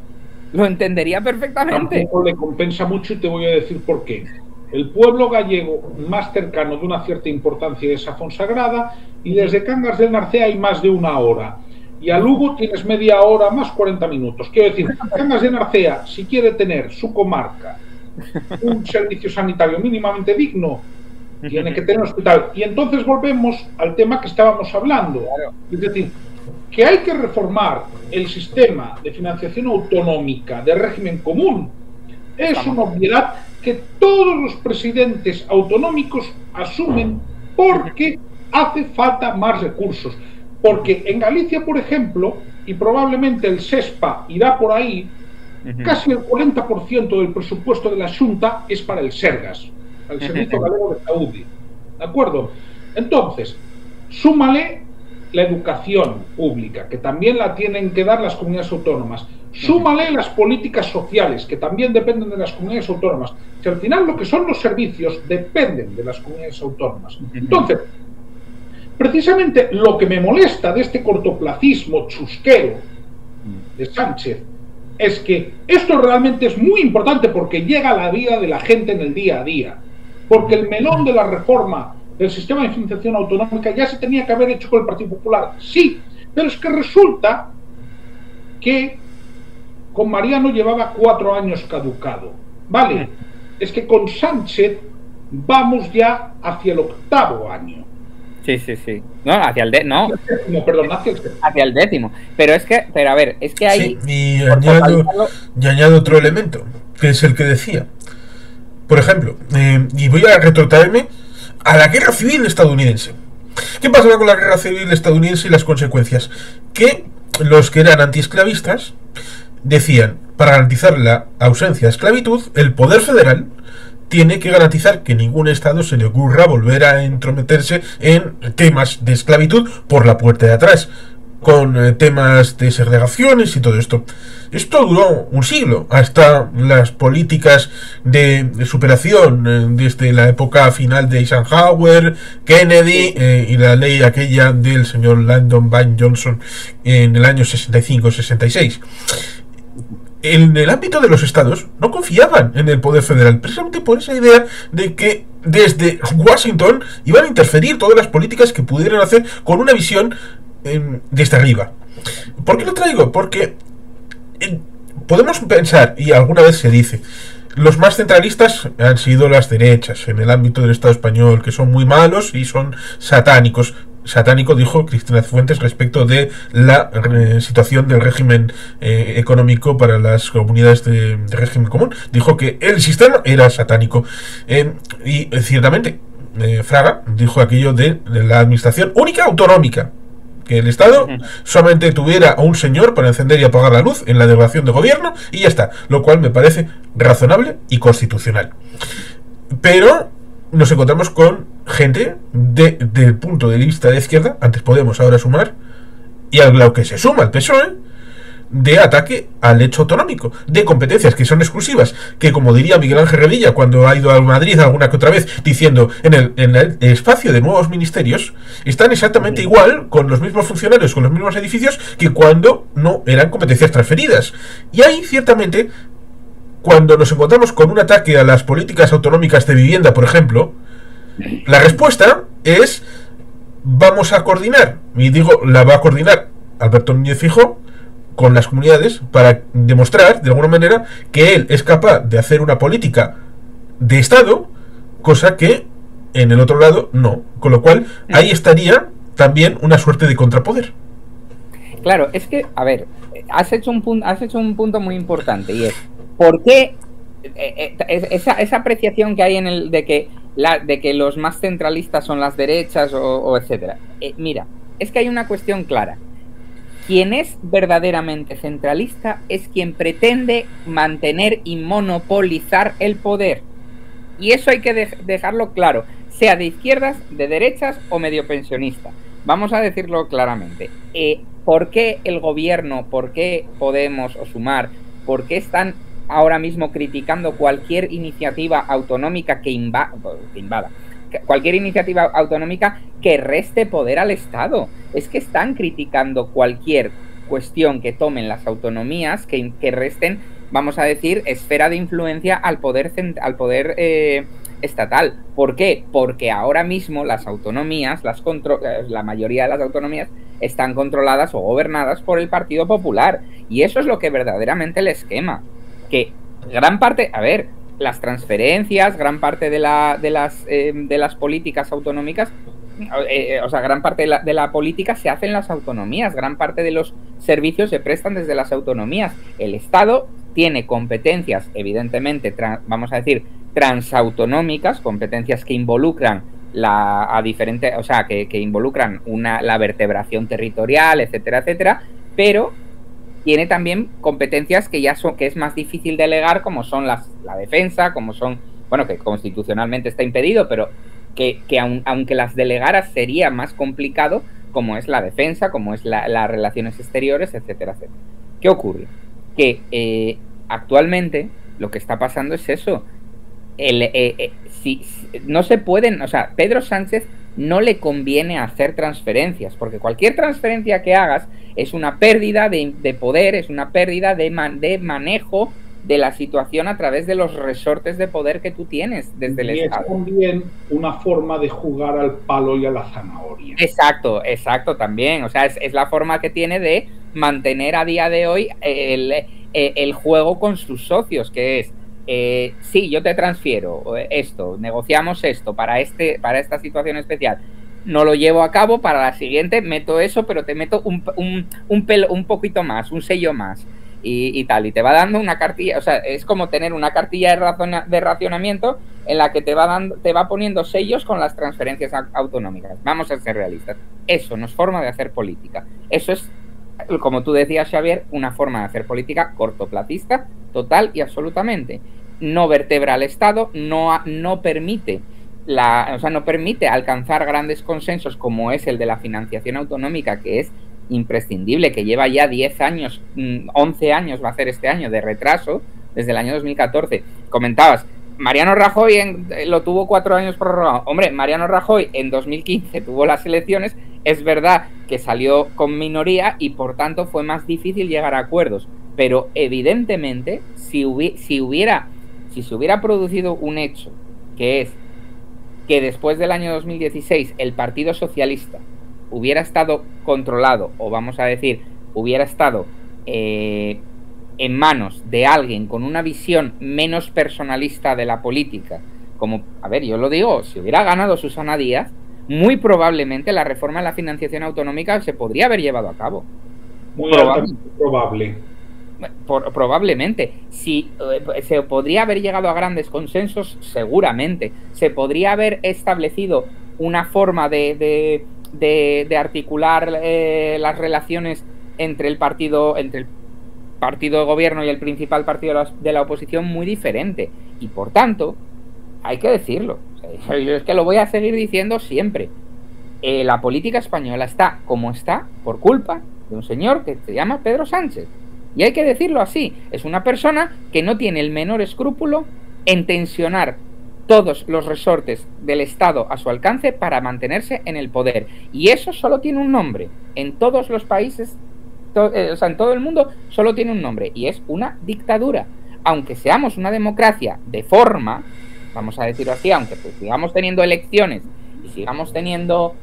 Lo entendería perfectamente. Tampoco le compensa mucho y te voy a decir por qué. El pueblo gallego más cercano de una cierta importancia es a Fonsagrada y desde Cangas del Narcea hay más de 1 hora. Y a Lugo tienes media hora más 40 minutos. Quiero decir, Cangas del Narcea, si quiere tener su comarca un servicio sanitario mínimamente digno, tiene que tener un hospital. Y entonces volvemos al tema que estábamos hablando. Es decir, que hay que reformar el sistema de financiación autonómica de régimen común es una obviedad que todos los presidentes autonómicos asumen porque hace falta más recursos. Porque en Galicia, por ejemplo, y probablemente el SESPA irá por ahí, casi el 40% del presupuesto de la Xunta es para el Sergas, el Servicio Galego de Saúde. ¿De acuerdo? Entonces, súmale la educación pública, que también la tienen que dar las comunidades autónomas. Súmale las políticas sociales, que también dependen de las comunidades autónomas. Que al final lo que son los servicios dependen de las comunidades autónomas. Entonces, precisamente lo que me molesta de este cortoplacismo chusquero de Sánchez es que esto realmente es muy importante porque llega a la vida de la gente en el día a día. Porque el melón de la reforma del sistema de financiación autonómica ya se tenía que haber hecho con el Partido Popular, sí, pero es que resulta que con Mariano llevaba 4 años caducado, ¿vale? Es que con Sánchez vamos ya hacia el 8º año. Sí. No, hacia el décimo. Perdón, hacia el 10º. Pero a ver, es que hay... Sí, y añado otro elemento, que es el que decía. Por ejemplo, y voy a retrotraerme a la guerra civil estadounidense. ¿Qué pasaba con la guerra civil estadounidense y las consecuencias? Que los que eran antiesclavistas decían, para garantizar la ausencia de esclavitud, el poder federal tiene que garantizar que ningún estado se le ocurra volver a entrometerse en temas de esclavitud por la puerta de atrás, con temas de segregaciones y todo esto. Esto duró un siglo, hasta las políticas de superación desde la época final de Eisenhower, Kennedy y la ley aquella del señor Lyndon B. Johnson en el año 65-66. En el ámbito de los estados no confiaban en el poder federal, precisamente por esa idea de que desde Washington iban a interferir todas las políticas que pudieran hacer con una visión desde arriba. ¿Por qué lo traigo? Porque podemos pensar, y alguna vez se dice, los más centralistas han sido las derechas en el ámbito del Estado español, que son muy malos y son satánicos. Satánico, dijo Cristina Fuentes respecto de la situación del régimen económico para las comunidades de régimen común. Dijo que el sistema era satánico. Y ciertamente, Fraga dijo aquello de la administración única autonómica, que el Estado solamente tuviera a un señor para encender y apagar la luz en la delegación de gobierno y ya está, lo cual me parece razonable y constitucional. Pero nos encontramos con gente del punto de vista de izquierda, antes Podemos, ahora Sumar, y a lo que se suma el PSOE, de ataque al hecho autonómico, de competencias que son exclusivas, que como diría Miguel Ángel Revilla cuando ha ido a Madrid alguna que otra vez, diciendo en el espacio de nuevos ministerios están exactamente igual, con los mismos funcionarios, con los mismos edificios, que cuando no eran competencias transferidas. Y ahí ciertamente, cuando nos encontramos con un ataque a las políticas autonómicas de vivienda, por ejemplo, la respuesta es: vamos a coordinar, y digo, la va a coordinar Alberto Núñez Feijóo con las comunidades para demostrar, de alguna manera, que él es capaz de hacer una política de Estado, cosa que en el otro lado no. Con lo cual, ahí estaría también una suerte de contrapoder. Claro, es que, a ver, has hecho un punto muy importante, y es: ¿por qué esa apreciación que hay en el de que los más centralistas son las derechas o etcétera? Mira, es que hay una cuestión clara. Quien es verdaderamente centralista es quien pretende mantener y monopolizar el poder. Y eso hay que dejarlo claro, sea de izquierdas, de derechas o medio pensionista. Vamos a decirlo claramente. ¿Por qué el gobierno, por qué Podemos o Sumar, por qué están ahora mismo criticando cualquier iniciativa autonómica que invada? Cualquier iniciativa autonómica que reste poder al Estado. Es que están criticando cualquier cuestión que tomen las autonomías que resten, vamos a decir, esfera de influencia al poder estatal. ¿Por qué? Porque ahora mismo las autonomías, la mayoría de las autonomías están controladas o gobernadas por el Partido Popular. Y eso es lo que verdaderamente les quema. Que gran parte, a ver, las transferencias, gran parte de las políticas autonómicas, o sea, gran parte de la política se hace en las autonomías, gran parte de los servicios se prestan desde las autonomías. El Estado tiene competencias, evidentemente, vamos a decir, transautonómicas, competencias que involucran que involucran la vertebración territorial, etcétera, etcétera, pero tiene también competencias que es más difícil delegar, como son la defensa, como son, bueno, que constitucionalmente está impedido, pero que aunque las delegaras sería más complicado, como es la defensa, como es las relaciones exteriores, etcétera, etcétera. ¿Qué ocurre? Que actualmente lo que está pasando es eso. No se pueden, o sea, Pedro Sánchez no le conviene hacer transferencias, porque cualquier transferencia que hagas es una pérdida de poder, es una pérdida de manejo de la situación a través de los resortes de poder que tú tienes desde el Estado. Es también una forma de jugar al palo y a la zanahoria. Exacto, también. O sea, es la forma que tiene de mantener a día de hoy el juego con sus socios, que es: sí, yo te transfiero esto, negociamos esto para esta situación especial, no lo llevo a cabo, para la siguiente meto eso, pero te meto un poquito más, un sello más y tal, y te va dando una cartilla. O sea, es como tener una cartilla de racionamiento en la que te va poniendo sellos con las transferencias autonómicas. Vamos a ser realistas, eso no es forma de hacer política. Eso es, como tú decías, Xavier, una forma de hacer política cortoplacista, total y absolutamente. No vertebra al Estado, no permite no permite alcanzar grandes consensos, como es el de la financiación autonómica, que es imprescindible, que lleva ya 10 años, 11 años va a hacer este año de retraso, desde el año 2014. Comentabas, Mariano Rajoy lo tuvo 4 años prorrogado. Hombre, Mariano Rajoy en 2015 tuvo las elecciones, es verdad que salió con minoría y por tanto fue más difícil llegar a acuerdos, pero evidentemente si se hubiera producido un hecho, que es que después del año 2016 el Partido Socialista hubiera estado controlado, o vamos a decir, hubiera estado en manos de alguien con una visión menos personalista de la política, como, a ver, yo lo digo, si hubiera ganado Susana Díaz, muy probablemente la reforma de la financiación autonómica se podría haber llevado a cabo. Muy probable. Probablemente. Si se podría haber llegado a grandes consensos, seguramente. Se podría haber establecido una forma de articular las relaciones entre el partido de gobierno y el principal partido de la oposición muy diferente. Y por tanto, hay que decirlo. Es que lo voy a seguir diciendo siempre. La política española está como está por culpa de un señor que se llama Pedro Sánchez. Y hay que decirlo así. Es una persona que no tiene el menor escrúpulo en tensionar todos los resortes del Estado a su alcance para mantenerse en el poder. Y eso solo tiene un nombre. En todos los países, o sea, en todo el mundo, solo tiene un nombre. Y es una dictadura. Aunque seamos una democracia de forma, vamos a decirlo así, aunque pues sigamos teniendo elecciones y sigamos teniendo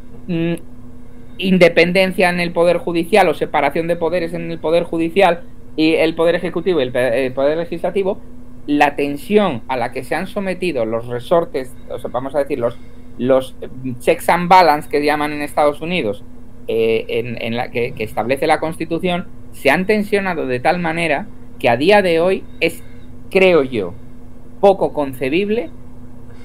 independencia en el Poder Judicial o separación de poderes en el Poder Judicial y el Poder Ejecutivo y el Poder Legislativo, la tensión a la que se han sometido los resortes, o sea, vamos a decir, los checks and balance que llaman en Estados Unidos, en la que establece la Constitución, se han tensionado de tal manera que a día de hoy es, creo yo, poco concebible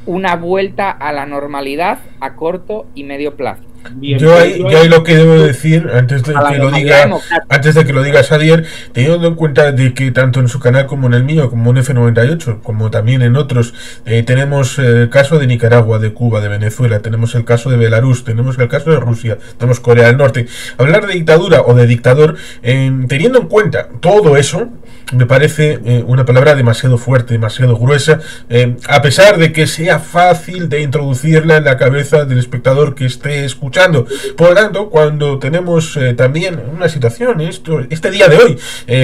una vuelta a la normalidad a corto y medio plazo. Bien, yo ahí lo que debo decir antes de que lo diga Xavier, teniendo en cuenta de que tanto en su canal como en el mío, como en F98, como también en otros, tenemos el caso de Nicaragua, de Cuba, de Venezuela, tenemos el caso de Belarus, tenemos el caso de Rusia, tenemos Corea del Norte. Hablar de dictadura o de dictador, teniendo en cuenta todo eso, me parece una palabra demasiado fuerte, demasiado gruesa, a pesar de que sea fácil de introducirla en la cabeza del espectador que esté escuchando. Por lo tanto, cuando tenemos también una situación, este día de hoy,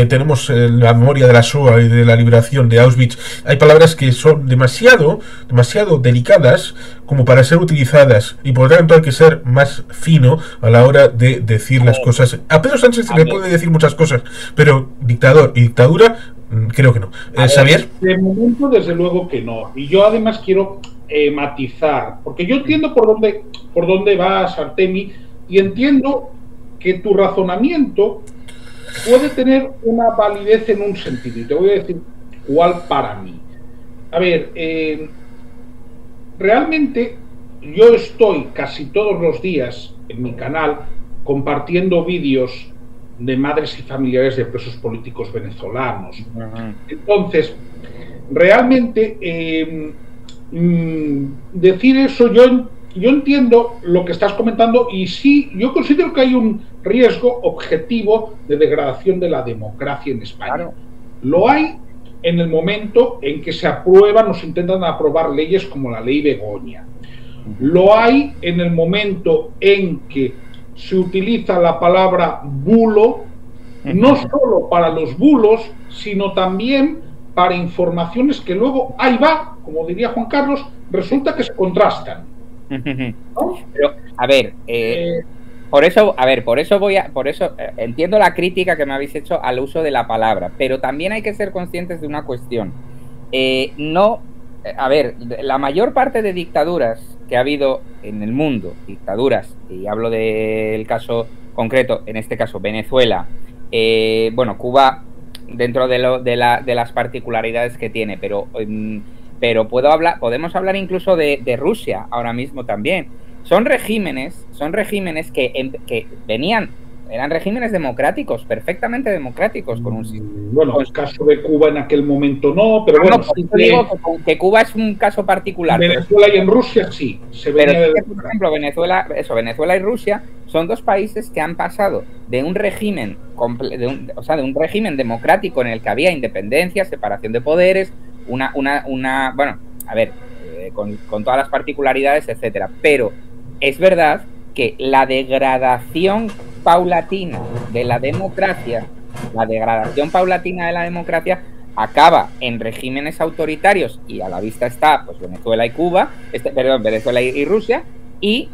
tenemos la memoria de la Shoah y de la liberación de Auschwitz, hay palabras que son demasiado delicadas como para ser utilizadas, y por lo tanto hay que ser más fino a la hora de decir las cosas. A Pedro Sánchez se le puede decir muchas cosas, pero dictador y dictadura, creo que no. ¿Xavier? De momento, desde luego que no. Y yo además quiero matizar, porque yo entiendo por dónde vas, Artemi, y entiendo que tu razonamiento puede tener una validez en un sentido, y te voy a decir cuál para mí. A ver, realmente yo estoy casi todos los días en mi canal compartiendo vídeos de madres y familiares de presos políticos venezolanos. Entonces, realmente decir eso, yo entiendo lo que estás comentando, y sí, yo considero que hay un riesgo objetivo de degradación de la democracia en España. Claro. Lo hay en el momento en que se aprueban o se intentan aprobar leyes como la ley Begoña. Lo hay en el momento en que se utiliza la palabra bulo, no solo para los bulos, sino también para informaciones que luego, ahí va, como diría Juan Carlos, resulta que se contrastan. ¿No? Pero, a ver, por eso entiendo la crítica que me habéis hecho al uso de la palabra, pero también hay que ser conscientes de una cuestión. A ver, la mayor parte de dictaduras que ha habido en el mundo, dictaduras, y hablo del caso concreto, en este caso Venezuela, bueno, Cuba, dentro de las particularidades que tiene, pero podemos hablar incluso de Rusia ahora mismo también. Son regímenes que eran regímenes democráticos, perfectamente democráticos, con un sistema. Bueno, el caso de Cuba en aquel momento no, pero bueno. No, digo que Cuba es un caso particular. En Venezuela y en Rusia sí. Por ejemplo, Venezuela y Rusia son dos países que han pasado de un régimen, de un régimen democrático en el que había independencia, separación de poderes, bueno, a ver, con todas las particularidades, etcétera. Pero es verdad que la degradación paulatina de la democracia, acaba en regímenes autoritarios, y a la vista está pues Venezuela y Cuba, Venezuela y Rusia, y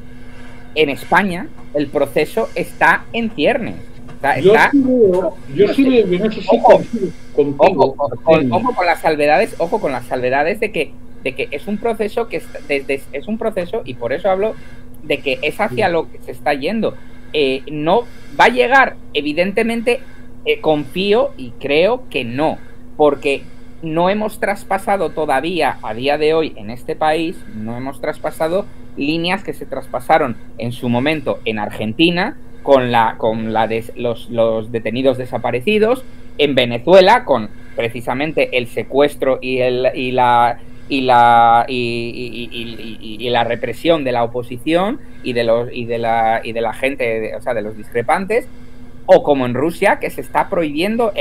en España el proceso está en ciernes. Yo sí veo, en eso sí coincido contigo. Ojo con las salvedades de que es un proceso es un proceso, y por eso hablo de que es hacia lo que se está yendo. No va a llegar, evidentemente, confío y creo que no, porque no hemos traspasado todavía, a día de hoy, en este país, no hemos traspasado líneas que se traspasaron en su momento en Argentina, con los detenidos desaparecidos, en Venezuela, con precisamente el secuestro y la represión de la oposición y de la gente, o sea, de los discrepantes, o como en Rusia, que se está prohibiendo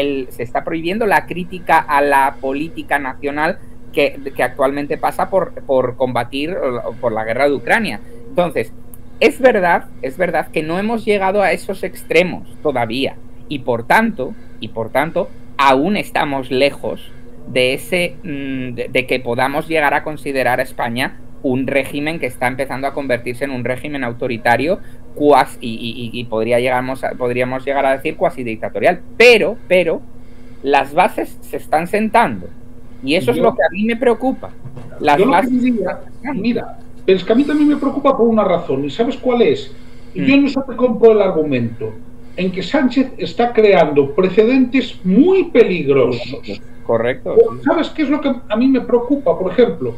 la crítica a la política nacional que actualmente pasa por combatir por la guerra de Ucrania. Entonces, es verdad que no hemos llegado a esos extremos todavía, y por tanto aún estamos lejos de que podamos llegar a considerar a España un régimen que está empezando a convertirse en un régimen autoritario y podríamos llegar a decir cuasi dictatorial, pero las bases se están sentando, y eso es lo que a mí me preocupa. Mira, pero es que a mí también me preocupa por una razón, ¿y sabes cuál es? Y yo en eso te compro el argumento, en que Sánchez está creando precedentes muy peligrosos. Correcto. ¿Sabes qué es lo que a mí me preocupa? Por ejemplo,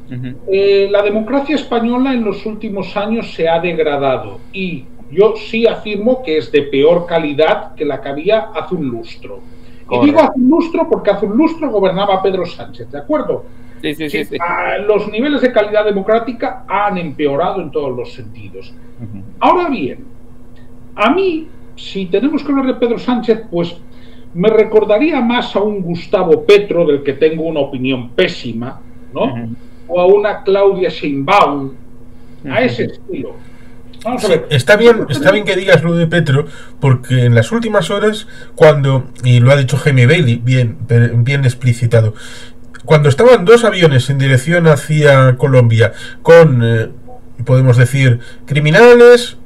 la democracia española en los últimos años se ha degradado, y yo sí afirmo que es de peor calidad que la que había hace un lustro. Correcto. Y digo hace un lustro porque hace un lustro gobernaba Pedro Sánchez, ¿de acuerdo? Sí. Los niveles de calidad democrática han empeorado en todos los sentidos. Ahora bien, a mí, si tenemos que hablar de Pedro Sánchez, pues me recordaría más a un Gustavo Petro, del que tengo una opinión pésima, ¿no? O a una Claudia Sheinbaum, a ese estilo. Vamos a ver. Está bien que digas lo de Petro, porque en las últimas horas, y lo ha dicho Jaime Bailey, bien explicitado, cuando estaban dos aviones en dirección hacia Colombia con, podemos decir, criminales,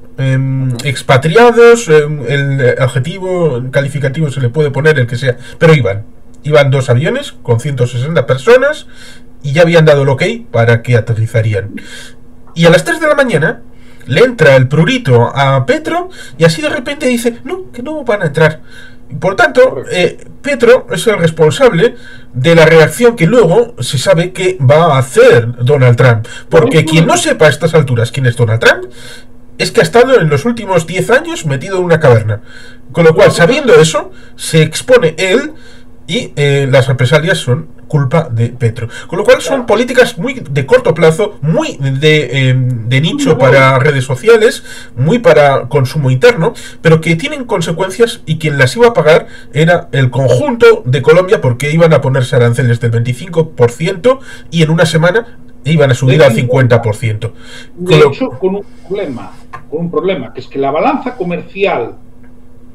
expatriados, el adjetivo calificativo se le puede poner el que sea, pero iban dos aviones con 160 personas y ya habían dado el ok para que aterrizarían. Y a las 3 de la mañana le entra el prurito a Petro, y así de repente dice, no, que no van a entrar. Por tanto, Petro es el responsable de la reacción que luego se sabe que va a hacer Donald Trump. Porque quien no sepa a estas alturas quién es Donald Trump, es que ha estado en los últimos 10 años metido en una caverna. Con lo cual, sabiendo eso, se expone él, y las represalias son culpa de Petro. Con lo cual son políticas muy de corto plazo, muy de nicho para redes sociales, muy para consumo interno, pero que tienen consecuencias, y quien las iba a pagar era el conjunto de Colombia, porque iban a ponerse aranceles del 25% y en una semana iban a subir al 50%. De hecho, con un problema, que es que la balanza comercial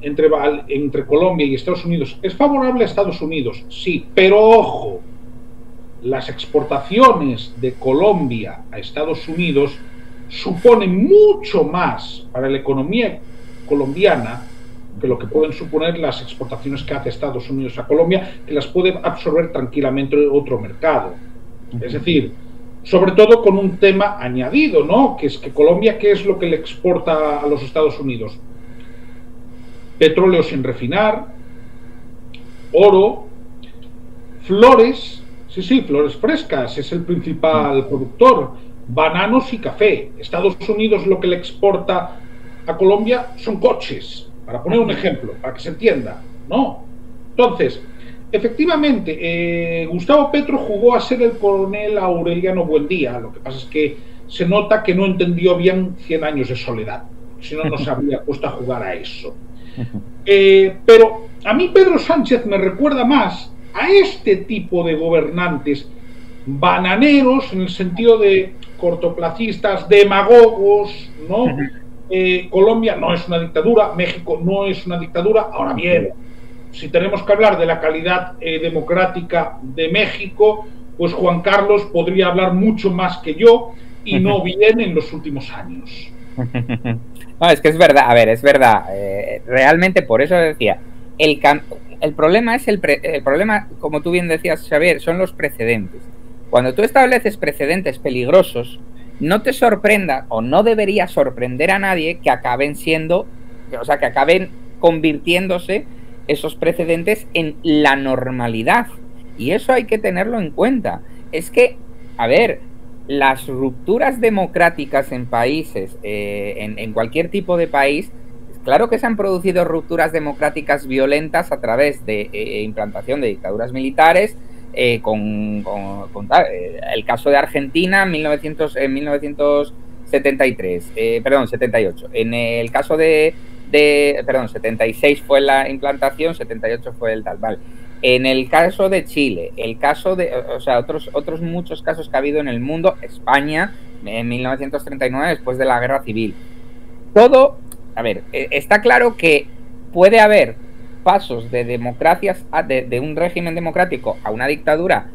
entre Colombia y Estados Unidos es favorable a Estados Unidos, sí, pero ojo, las exportaciones de Colombia a Estados Unidos suponen mucho más para la economía colombiana que lo que pueden suponer las exportaciones que hace Estados Unidos a Colombia, que las puede absorber tranquilamente otro mercado. Es decir, sobre todo con un tema añadido, ¿no? Que es que Colombia, ¿qué es lo que le exporta a los Estados Unidos? Petróleo sin refinar, oro, flores, flores frescas, es el principal productor, bananos y café. Estados Unidos lo que le exporta a Colombia son coches, para poner un ejemplo, para que se entienda, ¿no? Entonces, efectivamente, Gustavo Petro jugó a ser el coronel Aureliano Buendía. Lo que pasa es que se nota que no entendió bien 100 años de soledad, si no se habría puesto a jugar a eso. Pero a mí Pedro Sánchez me recuerda más a este tipo de gobernantes bananeros, en el sentido de cortoplacistas, demagogos, ¿no? Colombia no es una dictadura, México no es una dictadura. Ahora bien, si tenemos que hablar de la calidad democrática de México, pues Juan Carlos podría hablar mucho más que yo y no bien en los últimos años. No, es que es verdad, a ver, es verdad. Realmente por eso decía, el problema es el problema, como tú bien decías, Xavier, son los precedentes. Cuando tú estableces precedentes peligrosos, no te sorprenda o no debería sorprender a nadie que acaben siendo, o sea, que acaben convirtiéndose esos precedentes en la normalidad. Y eso hay que tenerlo en cuenta. Es que, a ver, las rupturas democráticas en países, en cualquier tipo de país, claro que se han producido rupturas democráticas violentas a través de implantación de dictaduras militares, el caso de Argentina en 1973, perdón, 78. En el caso perdón, 76 fue la implantación, 78 fue el tal, vale. En el caso de Chile, el caso de, o sea, otros muchos casos que ha habido en el mundo, España en 1939 después de la Guerra Civil. Todo, a ver, está claro que puede haber pasos de democracias, de un régimen democrático a una dictadura,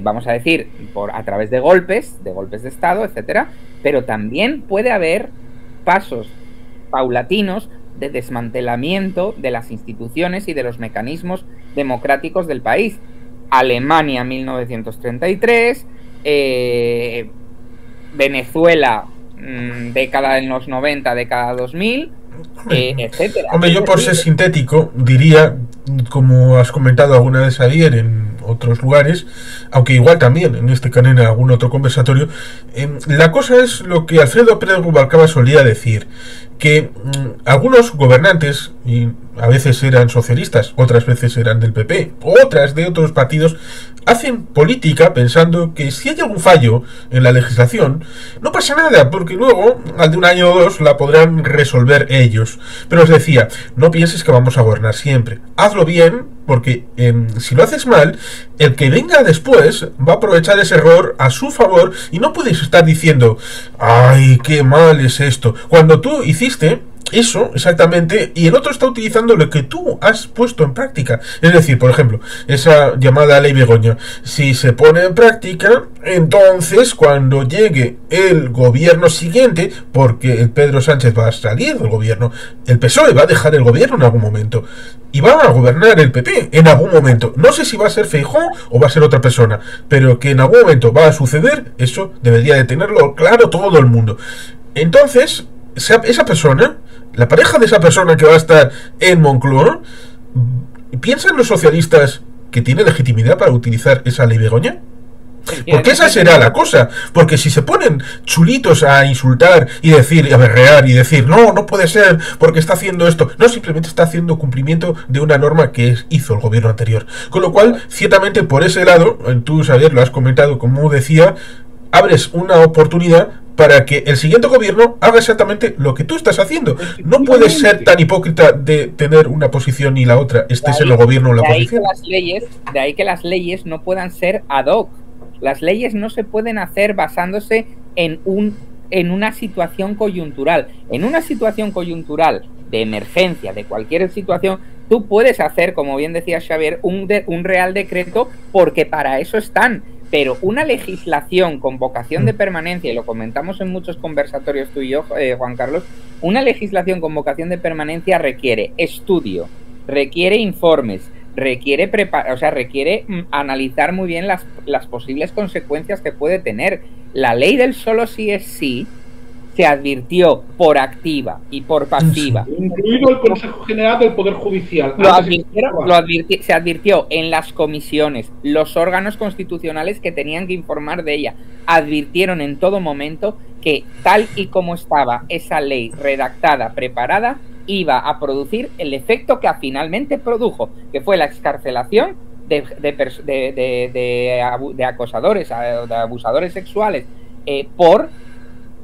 vamos a decir, a través de golpes de Estado, etcétera, pero también puede haber pasos paulatinos de desmantelamiento de las instituciones y de los mecanismos democráticos del país. Alemania 1933, Venezuela década en los 90, década 2000, etcétera. Hombre, yo por ser sintético diría, como has comentado alguna vez, Javier, en otros lugares, aunque igual también en este canal en algún otro conversatorio, la cosa es lo que Alfredo Pérez Rubalcaba solía decir, que algunos gobernantes, y a veces eran socialistas, otras veces eran del PP, otras de otros partidos, hacen política pensando que si hay algún fallo en la legislación, no pasa nada, porque luego, al de un año o dos, la podrán resolver ellos. Pero os decía, no pienses que vamos a gobernar siempre. Hazlo bien, porque si lo haces mal, el que venga después va a aprovechar ese error a su favor y no puedes estar diciendo, ¡ay, qué mal es esto!, cuando tú hiciste eso exactamente y el otro está utilizando lo que tú has puesto en práctica. Es decir, por ejemplo, esa llamada ley Begoña, si se pone en práctica, entonces cuando llegue el gobierno siguiente, porque el Pedro Sánchez va a salir del gobierno, el PSOE va a dejar el gobierno en algún momento y va a gobernar el PP en algún momento. No sé si va a ser Feijóo o va a ser otra persona, pero que en algún momento va a suceder, eso debería de tenerlo claro todo el mundo. Entonces, esa persona, la pareja de esa persona que va a estar en Moncloa, ¿piensan los socialistas que tiene legitimidad para utilizar esa ley Begoña? Porque esa será la cosa. Porque si se ponen chulitos a insultar y decir, a berrear y decir, no puede ser porque está haciendo esto, no, simplemente está haciendo cumplimiento de una norma que hizo el gobierno anterior. Con lo cual, ciertamente por ese lado, tú, Xavier, lo has comentado, como decía, abres una oportunidad para que el siguiente gobierno haga exactamente lo que tú estás haciendo. No puedes ser tan hipócrita de tener una posición y la otra, estés en el gobierno o en la oposición. De ahí que las leyes no puedan ser ad hoc. Las leyes no se pueden hacer basándose en una situación coyuntural. En una situación coyuntural de emergencia, de cualquier situación, tú puedes hacer, como bien decía Xavier, un real decreto, porque para eso están. Pero una legislación con vocación de permanencia, y lo comentamos en muchos conversatorios tú y yo, Juan Carlos, una legislación con vocación de permanencia requiere estudio, requiere informes, requiere analizar muy bien las posibles consecuencias que puede tener. La ley del solo sí es sí se advirtió por activa y por pasiva. Incluido el Consejo General del Poder Judicial. Se advirtió en las comisiones, los órganos constitucionales que tenían que informar de ella, advirtieron en todo momento que tal y como estaba esa ley redactada, preparada, iba a producir el efecto que finalmente produjo, que fue la excarcelación de acosadores, de abusadores sexuales, por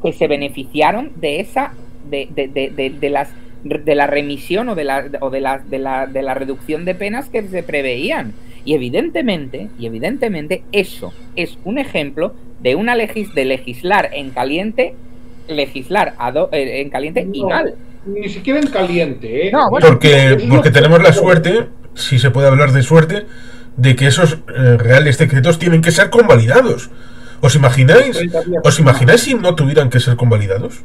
que se beneficiaron de esa de la remisión o de la reducción de penas que se preveían. Y evidentemente eso es un ejemplo de de legislar en caliente, y mal. Ni siquiera en caliente, ¿eh? No, bueno, porque tenemos la suerte, si se puede hablar de suerte, de que esos reales decretos tienen que ser convalidados. ¿Os imagináis si no tuvieran que ser convalidados?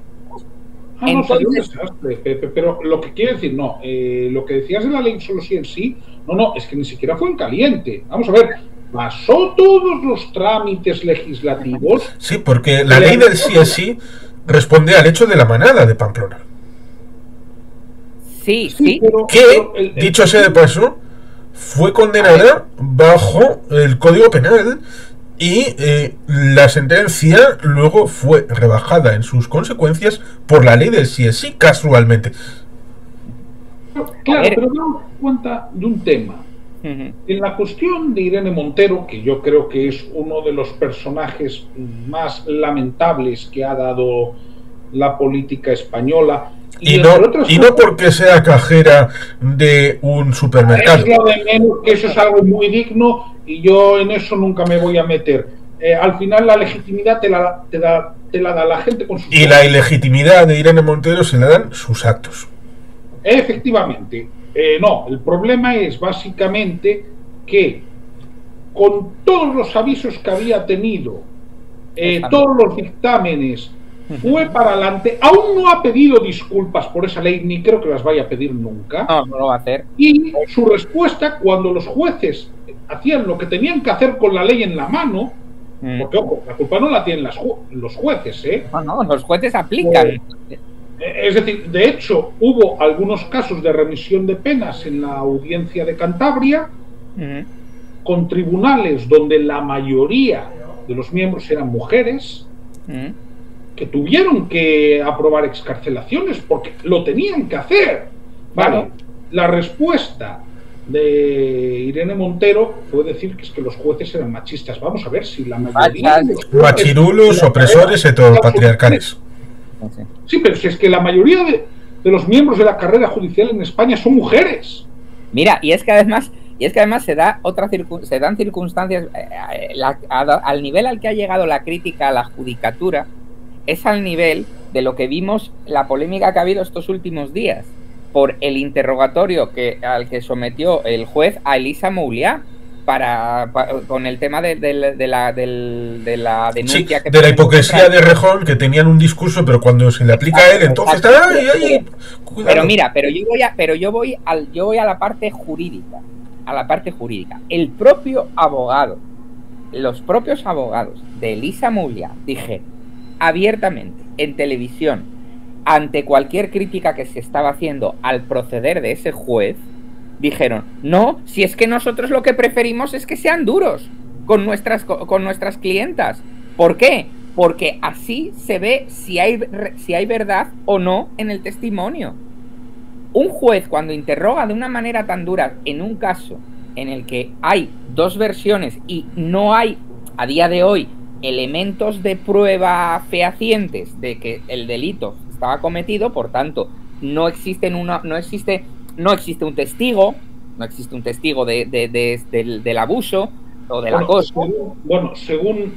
Ah, no, sería un desastre, Pepe, pero lo que quiere decir, no, lo que decías de la ley solo sí en sí, no, es que ni siquiera fue en caliente. Vamos a ver, pasó todos los trámites legislativos. Sí, porque la ley del sí es sí responde al hecho de la manada de Pamplona. Sí. Que, dicho sea de paso, fue condenada bajo el Código Penal y la sentencia luego fue rebajada en sus consecuencias por la ley del sí es sí, casualmente. Claro, pero damos cuenta de un tema. En la cuestión de Irene Montero, que yo creo que es uno de los personajes más lamentables que ha dado la política española, y no porque sea cajera de un supermercado. Es lo de menos, que eso es algo muy digno y yo en eso nunca me voy a meter. Al final la legitimidad te la da la gente con sus y la ilegitimidad de Irene Montero se la dan sus actos. Efectivamente. No, el problema es básicamente que con todos los avisos que había tenido, todos los dictámenes, fue para adelante, aún no ha pedido disculpas por esa ley, ni creo que las vaya a pedir nunca. No lo va a hacer. Y su respuesta, cuando los jueces hacían lo que tenían que hacer con la ley en la mano, porque ojo, la culpa no la tienen los jueces, No, los jueces aplican. Es decir, de hecho, hubo algunos casos de remisión de penas en la audiencia de Cantabria, con tribunales donde la mayoría de los miembros eran mujeres, que tuvieron que aprobar excarcelaciones porque lo tenían que hacer. Vale, la respuesta de Irene Montero fue decir que es que los jueces eran machistas. Vamos a ver si la mayoría de los machirulos, opresores, heteropatriarcales. Sí, pero si es que la mayoría de los miembros de la carrera judicial en España son mujeres. Mira, y es que además se dan circunstancias al nivel al que ha llegado la crítica a la judicatura, es al nivel de lo que vimos, la polémica que ha habido estos últimos días por el interrogatorio al que sometió el juez a Elisa Mouliá con el tema de la denuncia, sí, de la hipocresía de Rejón, que tenían un discurso, pero cuando se le aplica a él, entonces pero yo voy a la parte jurídica, el propio abogado, los propios abogados de Elisa Mouliá dijeron abiertamente en televisión, ante cualquier crítica que se estaba haciendo al proceder de ese juez, dijeron, no, si es que nosotros lo que preferimos es que sean duros con nuestras clientas. ¿Por qué? Porque así se ve si hay verdad o no en el testimonio. Un juez, cuando interroga de una manera tan dura en un caso en el que hay dos versiones y no hay, a día de hoy, elementos de prueba fehacientes de que el delito estaba cometido, por tanto, no existe un testigo del abuso o del acoso. Según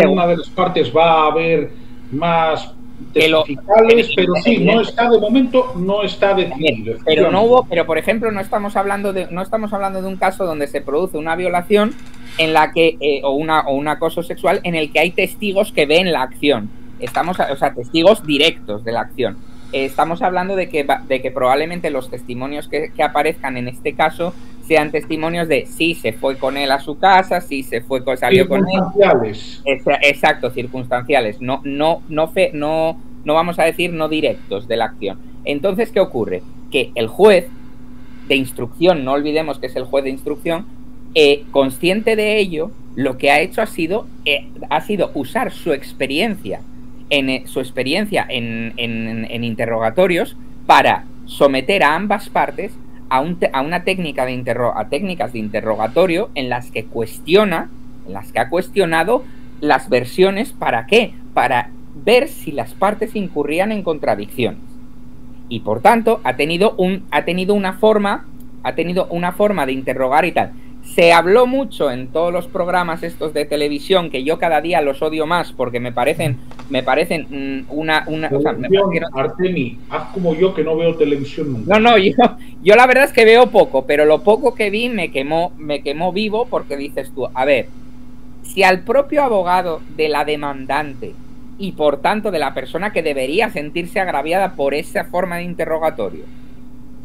una de las partes va a haber más testificales, pero sí, no está de momento, no está decidido. Pero por ejemplo, no estamos hablando de un caso donde se produce una violación en la que o un acoso sexual en el que hay testigos que ven la acción. Testigos directos de la acción. Estamos hablando de que probablemente los testimonios que aparezcan en este caso sean testimonios de sí se fue con él a su casa, sí salió con él. Circunstanciales. Exacto, circunstanciales. No vamos a decir no directos de la acción. Entonces, ¿qué ocurre? Que el juez de instrucción, no olvidemos que es el juez de instrucción, consciente de ello, lo que ha hecho ha sido usar su experiencia en interrogatorios para someter a ambas partes a una técnica técnicas de interrogatorio en las que ha cuestionado las versiones. ¿Para qué? Para ver si las partes incurrían en contradicciones. Y por tanto ha tenido una forma de interrogar y tal. Se habló mucho en todos los programas estos de televisión, que yo cada día los odio más porque me parecen una o sea, Artemi, haz como yo que no veo televisión nunca. No, yo la verdad es que veo poco, pero lo poco que vi me quemó vivo, porque dices tú, a ver, si al propio abogado de la demandante y por tanto de la persona que debería sentirse agraviada por esa forma de interrogatorio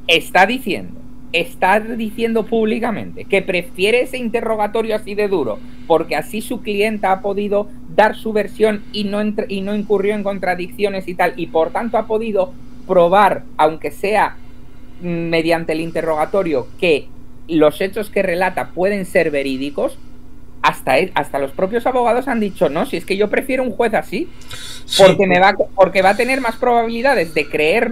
está diciendo públicamente que prefiere ese interrogatorio así de duro, porque así su clienta ha podido dar su versión y no incurrió en contradicciones y tal, y por tanto ha podido probar, aunque sea mediante el interrogatorio, que los hechos que relata pueden ser verídicos, hasta los propios abogados han dicho, no, si es que yo prefiero un juez así, porque va a tener más probabilidades de creer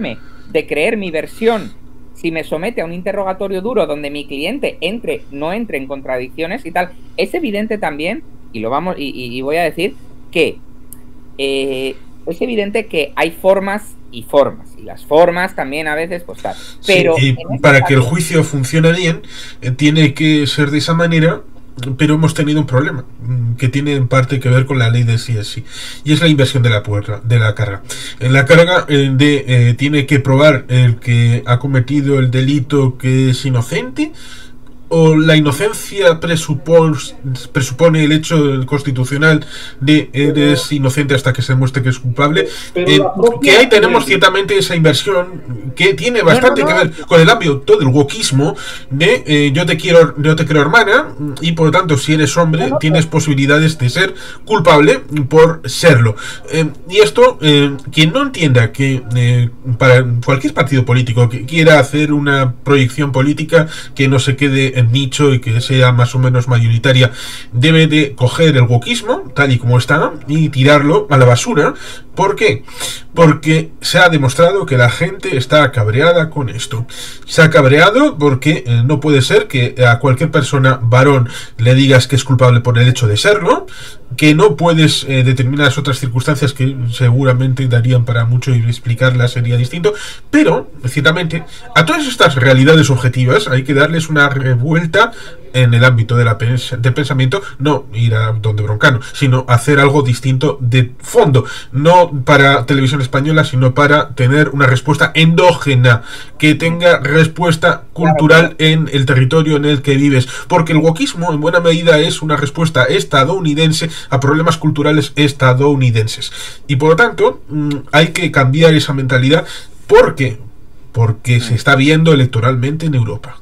mi versión si me somete a un interrogatorio duro donde mi cliente no entre en contradicciones y tal. Es evidente también, y voy a decir que es evidente que hay formas y las formas también a veces pues tal. Pero sí, para que el juicio funcione bien, tiene que ser de esa manera. Pero hemos tenido un problema que tiene en parte que ver con la ley de sí es sí, y es la inversión de la carga. En la carga tiene que probar el que ha cometido el delito que es inocente, o la inocencia presupone el hecho constitucional de eres inocente hasta que se demuestre que es culpable. Que ahí tenemos ciertamente esa inversión que tiene bastante que ver con el ámbito del wokismo de yo te quiero hermana, y por lo tanto si eres hombre tienes posibilidades de ser culpable por serlo. Y esto, quien no entienda que para cualquier partido político que quiera hacer una proyección política que no se quede en nicho y que sea más o menos mayoritaria, debe de coger el wokismo tal y como está y tirarlo a la basura. ¿Por qué? Porque se ha demostrado que la gente está cabreada con esto. Se ha cabreado porque no puede ser que a cualquier persona varón le digas que es culpable por el hecho de serlo, que no puedes determinadas otras circunstancias que seguramente darían para mucho y explicarlas sería distinto, pero ciertamente a todas estas realidades objetivas hay que darles una revuelta en el ámbito del pensamiento, no ir a donde Broncano, sino hacer algo distinto de fondo, no para televisión española, sino para tener una respuesta endógena, que tenga respuesta cultural en el territorio en el que vives, porque el wokismo en buena medida es una respuesta estadounidense a problemas culturales estadounidenses, y por lo tanto hay que cambiar esa mentalidad. ¿Por qué? Porque se está viendo electoralmente en Europa.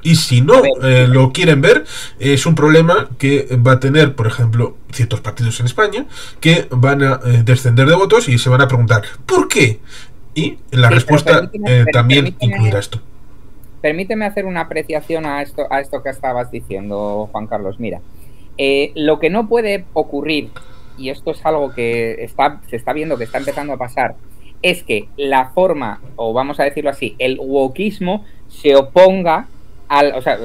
Y si no lo quieren ver, es un problema que va a tener, por ejemplo, ciertos partidos en España que van a descender de votos y se van a preguntar ¿por qué? Y la respuesta también incluirá esto. Permíteme hacer una apreciación a esto que estabas diciendo, Juan Carlos. Mira, lo que no puede ocurrir, y esto es algo que se está viendo que está empezando a pasar, es que la forma, o vamos a decirlo así, el wokismo se oponga o sea,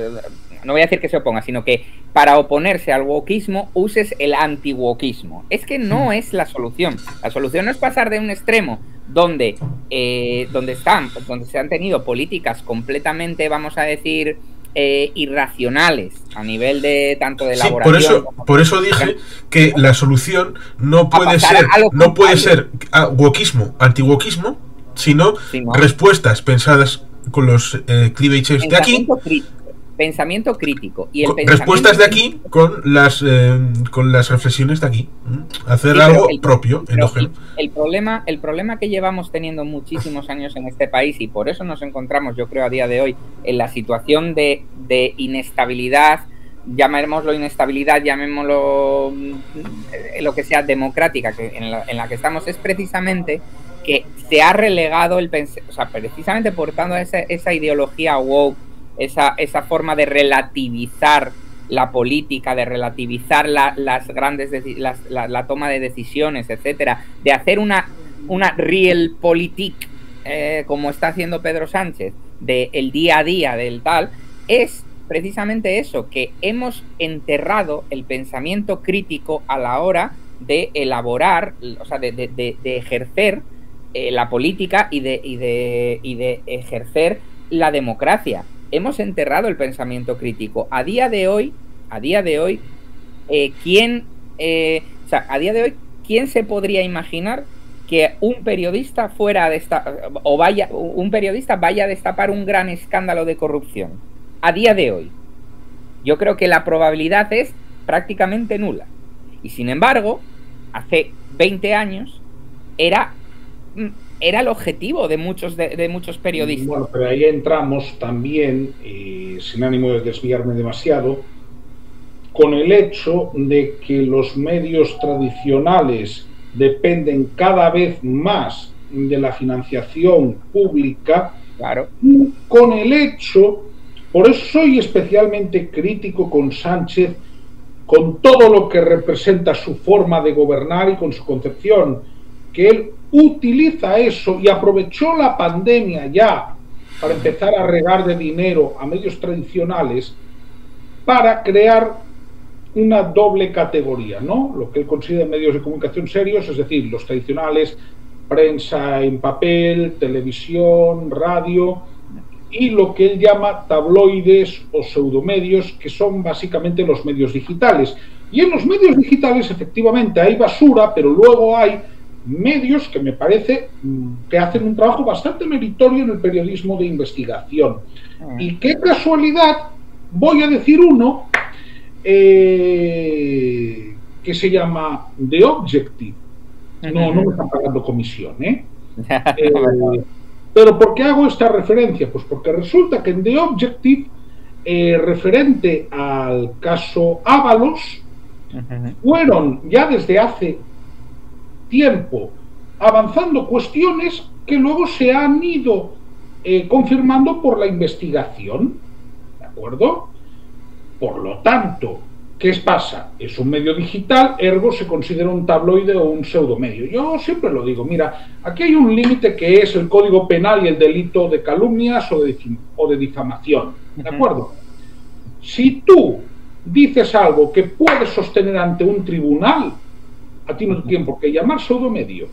no voy a decir que se oponga, sino que para oponerse al wokismo uses el anti-wokismo. Es que no es la solución. La solución no es pasar de un extremo donde se han tenido políticas completamente, vamos a decir, irracionales a nivel de tanto de elaboración. Por eso dije que la solución no puede ser wokismo, anti-wokismo, sino respuestas pensadas con los cleavages de aquí, pensamiento crítico y respuestas de aquí con las reflexiones de aquí, hacer algo propio, endógeno. El problema que llevamos teniendo muchísimos años en este país, y por eso nos encontramos, yo creo, a día de hoy en la situación de inestabilidad, llamémoslo inestabilidad, llamémoslo lo que sea, democrática, en la que estamos, es precisamente que se ha relegado precisamente por tanto esa ideología woke, esa forma de relativizar la política, de relativizar la toma de decisiones, etcétera, de hacer una realpolitik, como está haciendo Pedro Sánchez, del día a día, del tal, es precisamente eso, que hemos enterrado el pensamiento crítico a la hora de elaborar, o sea, de ejercer la política y de ejercer la democracia. hemos enterrado el pensamiento crítico. A día de hoy, ¿quién se podría imaginar que un periodista vaya a destapar un gran escándalo de corrupción? A día de hoy. Yo creo que la probabilidad es prácticamente nula. Y sin embargo, hace 20 años era el objetivo de muchos periodistas. Bueno, pero ahí entramos también, sin ánimo de desviarme demasiado, con el hecho de que los medios tradicionales dependen cada vez más de la financiación pública. Claro. Con el hecho, por eso soy especialmente crítico con Sánchez, con todo lo que representa su forma de gobernar y con su concepción, que él utiliza eso y aprovechó la pandemia ya para empezar a regar de dinero a medios tradicionales para crear una doble categoría, ¿no? Lo que él considera medios de comunicación serios, es decir, los tradicionales, prensa en papel, televisión, radio, y lo que él llama tabloides o pseudomedios, que son básicamente los medios digitales. Y en los medios digitales, efectivamente, hay basura, pero luego hay medios que me parece que hacen un trabajo bastante meritorio en el periodismo de investigación. Y qué casualidad, voy a decir uno, que se llama The Objective. No me están pagando comisión, pero ¿por qué hago esta referencia? Pues porque resulta que en The Objective, referente al caso Ábalos, fueron ya desde hace tiempo avanzando cuestiones que luego se han ido confirmando por la investigación, ¿de acuerdo? Por lo tanto, ¿qué pasa? Es un medio digital, ergo se considera un tabloide o un pseudomedio. Yo siempre lo digo, mira, aquí hay un límite que es el Código Penal y el delito de calumnias o de difamación, ¿de acuerdo? Si tú dices algo que puedes sostener ante un tribunal, a ti no te tienen por qué llamar pseudomedio.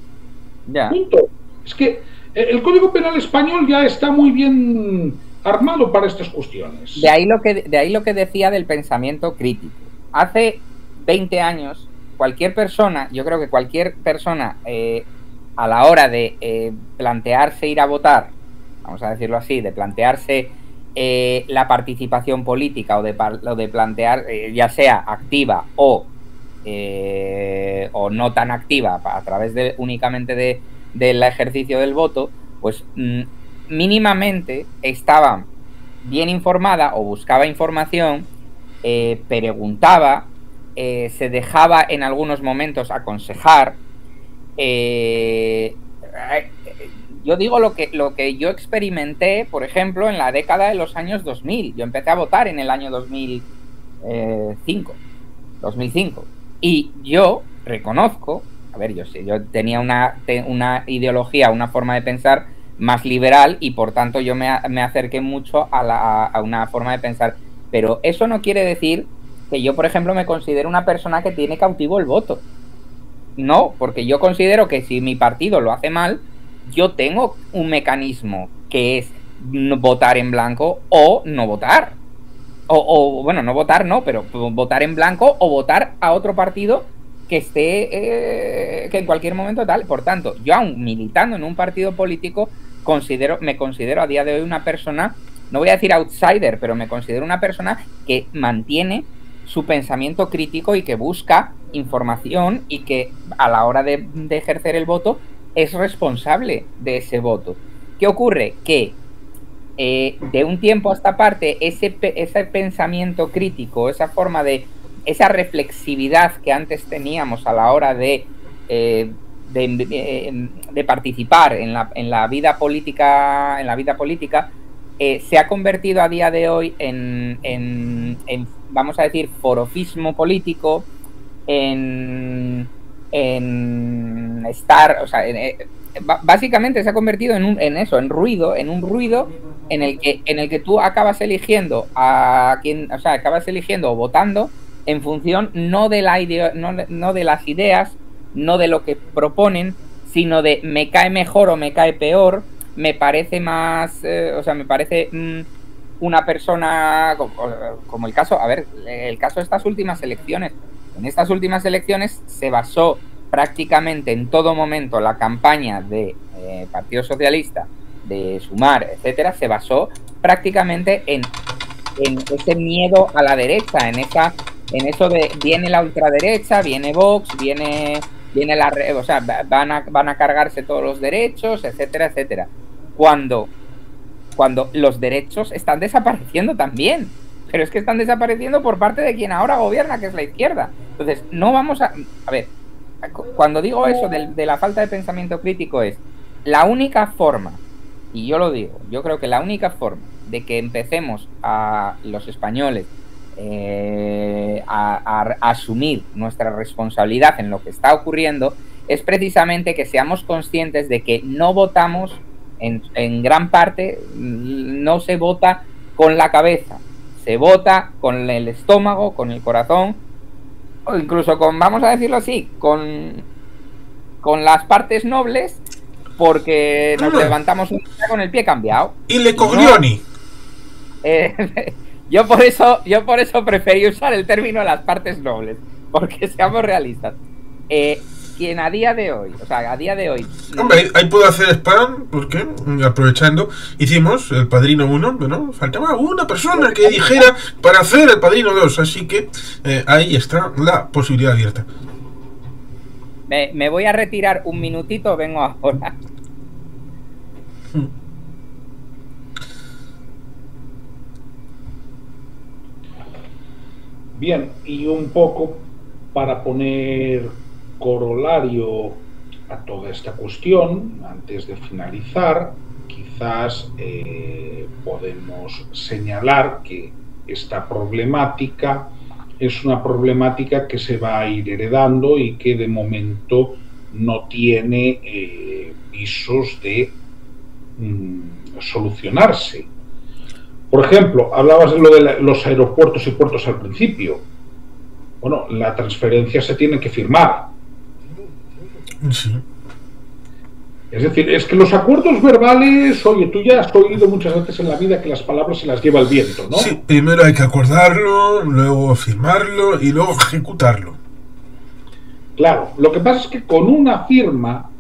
Punto. Es que el Código Penal español ya está muy bien armado para estas cuestiones. De ahí lo que decía del pensamiento crítico. Hace 20 años, cualquier persona, yo creo que cualquier persona a la hora de plantearse ir a votar, vamos a decirlo así, de plantearse la participación política o de plantear, ya sea activa o no tan activa a través únicamente del ejercicio del voto, pues mínimamente estaba bien informada o buscaba información, preguntaba, se dejaba en algunos momentos aconsejar. Yo digo lo que yo experimenté, por ejemplo, en la década de los años 2000. Yo empecé a votar en el año 2005. Y yo reconozco, a ver, yo tenía una ideología, una forma de pensar más liberal y por tanto yo me acerqué mucho a una forma de pensar. Pero eso no quiere decir que yo, por ejemplo, me considero una persona que tiene cautivo el voto. No, porque yo considero que si mi partido lo hace mal, yo tengo un mecanismo que es votar en blanco o no votar. Bueno, no votar no, pero votar en blanco o votar a otro partido que esté, que en cualquier momento tal. Por tanto, yo aún militando en un partido político, me considero a día de hoy una persona, no voy a decir outsider, pero me considero una persona que mantiene su pensamiento crítico y que busca información y que a la hora de ejercer el voto es responsable de ese voto. ¿Qué ocurre? Que de un tiempo a esta parte ese pensamiento crítico, esa forma esa reflexividad que antes teníamos a la hora de participar en la vida política, se ha convertido a día de hoy en vamos a decir, forofismo político, en estar, o sea, básicamente se ha convertido en un ruido en el que tú acabas eligiendo a quien, o sea, acabas eligiendo o votando en función no de las ideas, no de lo que proponen, sino de me cae mejor o me cae peor, me parece más, o sea, me parece una persona, como el caso, a ver, el caso de estas últimas elecciones. En estas últimas elecciones se basó prácticamente en todo momento la campaña de Partido Socialista, de Sumar, etcétera, se basó prácticamente en ese miedo a la derecha, en eso de viene la ultraderecha, viene Vox, viene o sea, van a cargarse todos los derechos, etcétera, etcétera. Cuando los derechos están desapareciendo también, pero es que están desapareciendo por parte de quien ahora gobierna, que es la izquierda. Entonces, no vamos a ver, cuando digo eso de la falta de pensamiento crítico, es la única forma, y yo lo digo, yo creo que la única forma de que empecemos a los españoles a asumir nuestra responsabilidad en lo que está ocurriendo es precisamente que seamos conscientes de que no votamos, en gran parte, no se vota con la cabeza, se vota con el estómago, con el corazón, o incluso con, vamos a decirlo así, con las partes nobles, porque nos levantamos un día con el pie cambiado. Y le coglioni. Yo por eso preferí usar el término las partes nobles, porque seamos realistas. Quien a día de hoy, Hombre, ahí puedo hacer spam, porque aprovechando, hicimos el Padrino 1, ¿no? Faltaba una persona que dijera para hacer el Padrino 2, así que ahí está la posibilidad abierta. Me voy a retirar un minutito, vengo ahora. Bien, y un poco para poner corolario a toda esta cuestión, antes de finalizar, quizás podemos señalar que esta problemática es una problemática que se va a ir heredando y que de momento no tiene visos de solucionarse. Por ejemplo, hablabas de lo de los aeropuertos y puertos al principio. Bueno, la transferencia se tiene que firmar. Sí. Es decir, es que los acuerdos verbales, oye, tú ya has oído muchas veces en la vida que las palabras se las lleva el viento, ¿no? Sí, primero hay que acordarlo, luego firmarlo y luego ejecutarlo. Claro, lo que pasa es que con una firma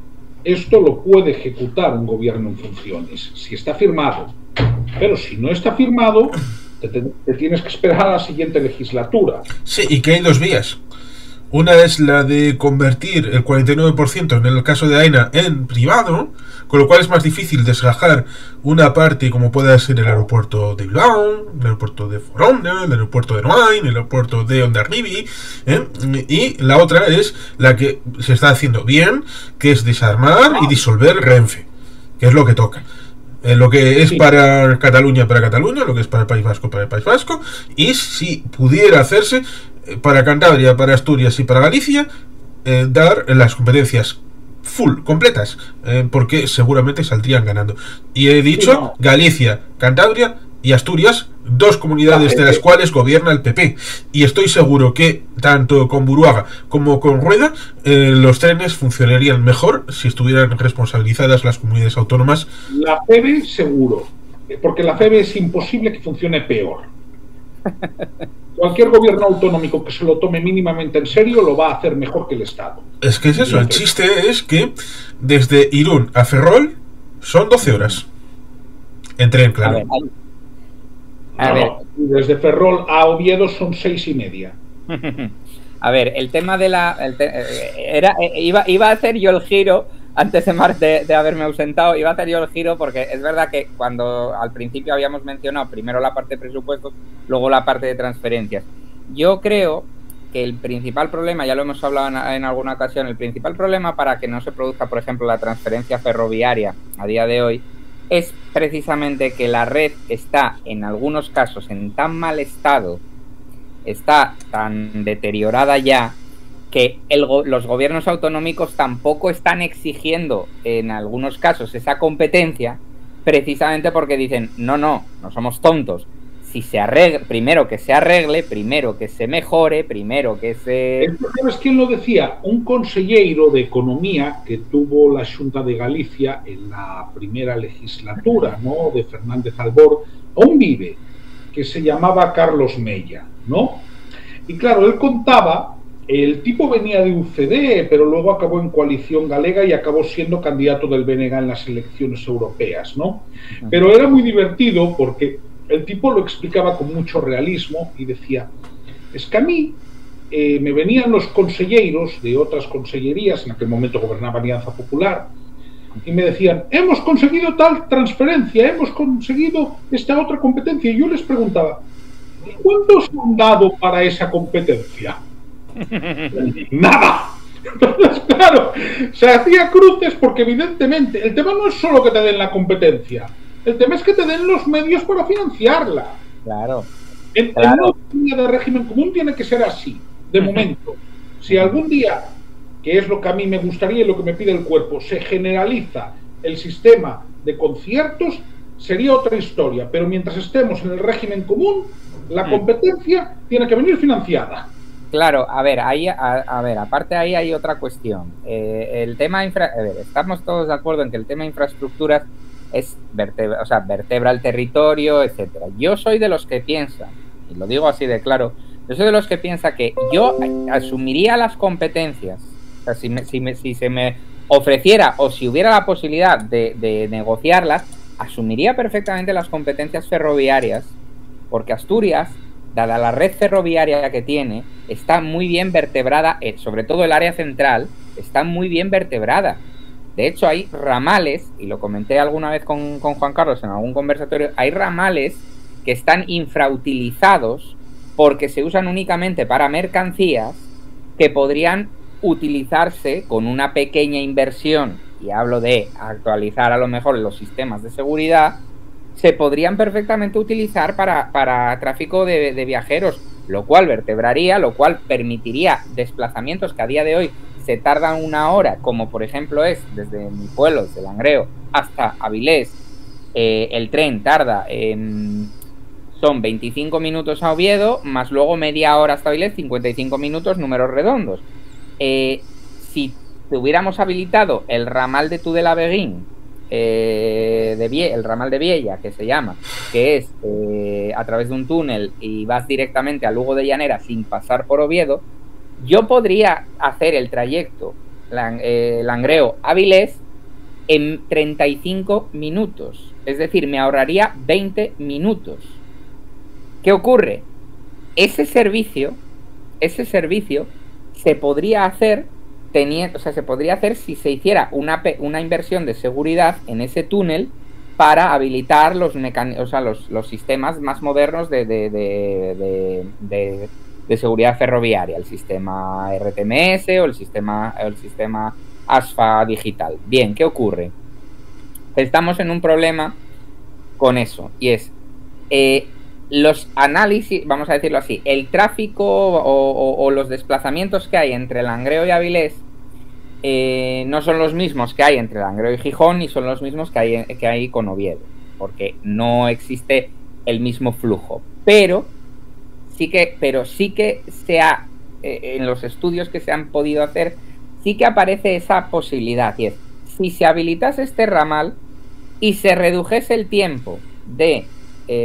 esto lo puede ejecutar un gobierno en funciones, si está firmado. Pero si no está firmado, te tienes que esperar a la siguiente legislatura. Sí, y que hay dos vías. Una es la de convertir el 49%, en el caso de Aena, en privado, con lo cual es más difícil desgajar una parte como puede ser el aeropuerto de Bilbao, el aeropuerto de Foronda, el aeropuerto de Noain, el aeropuerto de Hondarribia, y la otra es la que se está haciendo bien, que es desarmar y disolver Renfe, que es lo que toca. Lo que es para Cataluña, lo que es para el País Vasco, y si pudiera hacerse para Cantabria, para Asturias y para Galicia, dar las competencias full, completas, porque seguramente saldrían ganando. Y he dicho Galicia, Cantabria y Asturias, dos comunidades de las cuales gobierna el PP, y estoy seguro que tanto con Buruaga como con Rueda los trenes funcionarían mejor si estuvieran responsabilizadas las comunidades autónomas. La FEBE seguro, porque la FEBE es imposible que funcione peor. Cualquier gobierno autonómico que se lo tome mínimamente en serio lo va a hacer mejor que el Estado. Es que es eso, el chiste es que desde Irún a Ferrol son 12 horas en tren, claro. A ver. Desde Ferrol a Oviedo son 6:30. A ver, el tema de iba a hacer yo el giro antes de haberme ausentado, iba a hacer yo el giro porque es verdad que cuando al principio habíamos mencionado primero la parte de presupuestos, luego la parte de transferencias. Yo creo que el principal problema, ya lo hemos hablado en alguna ocasión, el principal problema para que no se produzca, por ejemplo, la transferencia ferroviaria a día de hoy, es precisamente que la red está en algunos casos en tan mal estado, está tan deteriorada ya, que los gobiernos autonómicos tampoco están exigiendo en algunos casos esa competencia, precisamente porque dicen, no somos tontos. Si se arregle, primero que se arregle, primero que se mejore, primero que se... ¿Sabes quién lo decía? Un consejero de Economía que tuvo la Xunta de Galicia en la primera legislatura, ¿no?, de Fernández Albor, aún vive, que se llamaba Carlos Mella, ¿no? Y claro, él contaba, el tipo venía de UCD, pero luego acabó en Coalición Galega y acabó siendo candidato del BNG en las elecciones europeas, ¿no? Pero era muy divertido porque el tipo lo explicaba con mucho realismo y decía, es que a mí me venían los conselleiros de otras consellerías, en aquel momento gobernaba Alianza Popular, y me decían, hemos conseguido tal transferencia, hemos conseguido esta otra competencia, y yo les preguntaba, ¿cuántos han dado para esa competencia? Nada. Entonces, claro, se hacía cruces porque evidentemente el tema no es solo que te den la competencia, el tema es que te den los medios para financiarla. Claro. En una línea de régimen común tiene que ser así, de momento. Si algún día, que es lo que a mí me gustaría y lo que me pide el cuerpo, se generaliza el sistema de conciertos, sería otra historia, pero mientras estemos en el régimen común, la competencia tiene que venir financiada. Claro, a ver, aparte ahí hay otra cuestión. El tema estamos todos de acuerdo en que el tema de infraestructuras es vertebra el territorio, etcétera. Yo soy de los que piensa, y lo digo así de claro, yo soy de los que piensa que yo asumiría las competencias, o sea, si se me ofreciera o si hubiera la posibilidad de negociarlas, asumiría perfectamente las competencias ferroviarias, porque Asturias, dada la red ferroviaria que tiene, está muy bien vertebrada, sobre todo el área central, está muy bien vertebrada. De hecho, hay ramales, y lo comenté alguna vez con Juan Carlos en algún conversatorio, hay ramales que están infrautilizados porque se usan únicamente para mercancías que podrían utilizarse con una pequeña inversión, y hablo de actualizar a lo mejor los sistemas de seguridad, se podrían perfectamente utilizar para tráfico de viajeros, lo cual vertebraría, lo cual permitiría desplazamientos que a día de hoy se tardan 1 hora, como por ejemplo es desde mi pueblo, desde Langreo, hasta Avilés. El tren tarda, son 25 minutos a Oviedo, más luego media hora hasta Avilés, 55 minutos, números redondos. Si hubiéramos habilitado el ramal de Tudela-Beguín, el ramal de Viella, que se llama, que es a través de un túnel y vas directamente a Lugo de Llanera sin pasar por Oviedo, yo podría hacer el trayecto Langreo-Avilés en 35 minutos, es decir, me ahorraría 20 minutos. ¿Qué ocurre? Ese servicio se podría hacer se podría hacer si se hiciera una inversión de seguridad en ese túnel para habilitar los sistemas más modernos de seguridad ferroviaria, el sistema RTMS o el sistema ASFA digital. Bien, ¿qué ocurre? Estamos en un problema con eso, y es los análisis, vamos a decirlo así, el tráfico o los desplazamientos que hay entre Langreo y Avilés no son los mismos que hay entre Langreo y Gijón, ni son los mismos que hay con Oviedo, porque no existe el mismo flujo. Pero sí que en los estudios que se han podido hacer, sí que aparece esa posibilidad, y es, si se habilitase este ramal y se redujese el tiempo de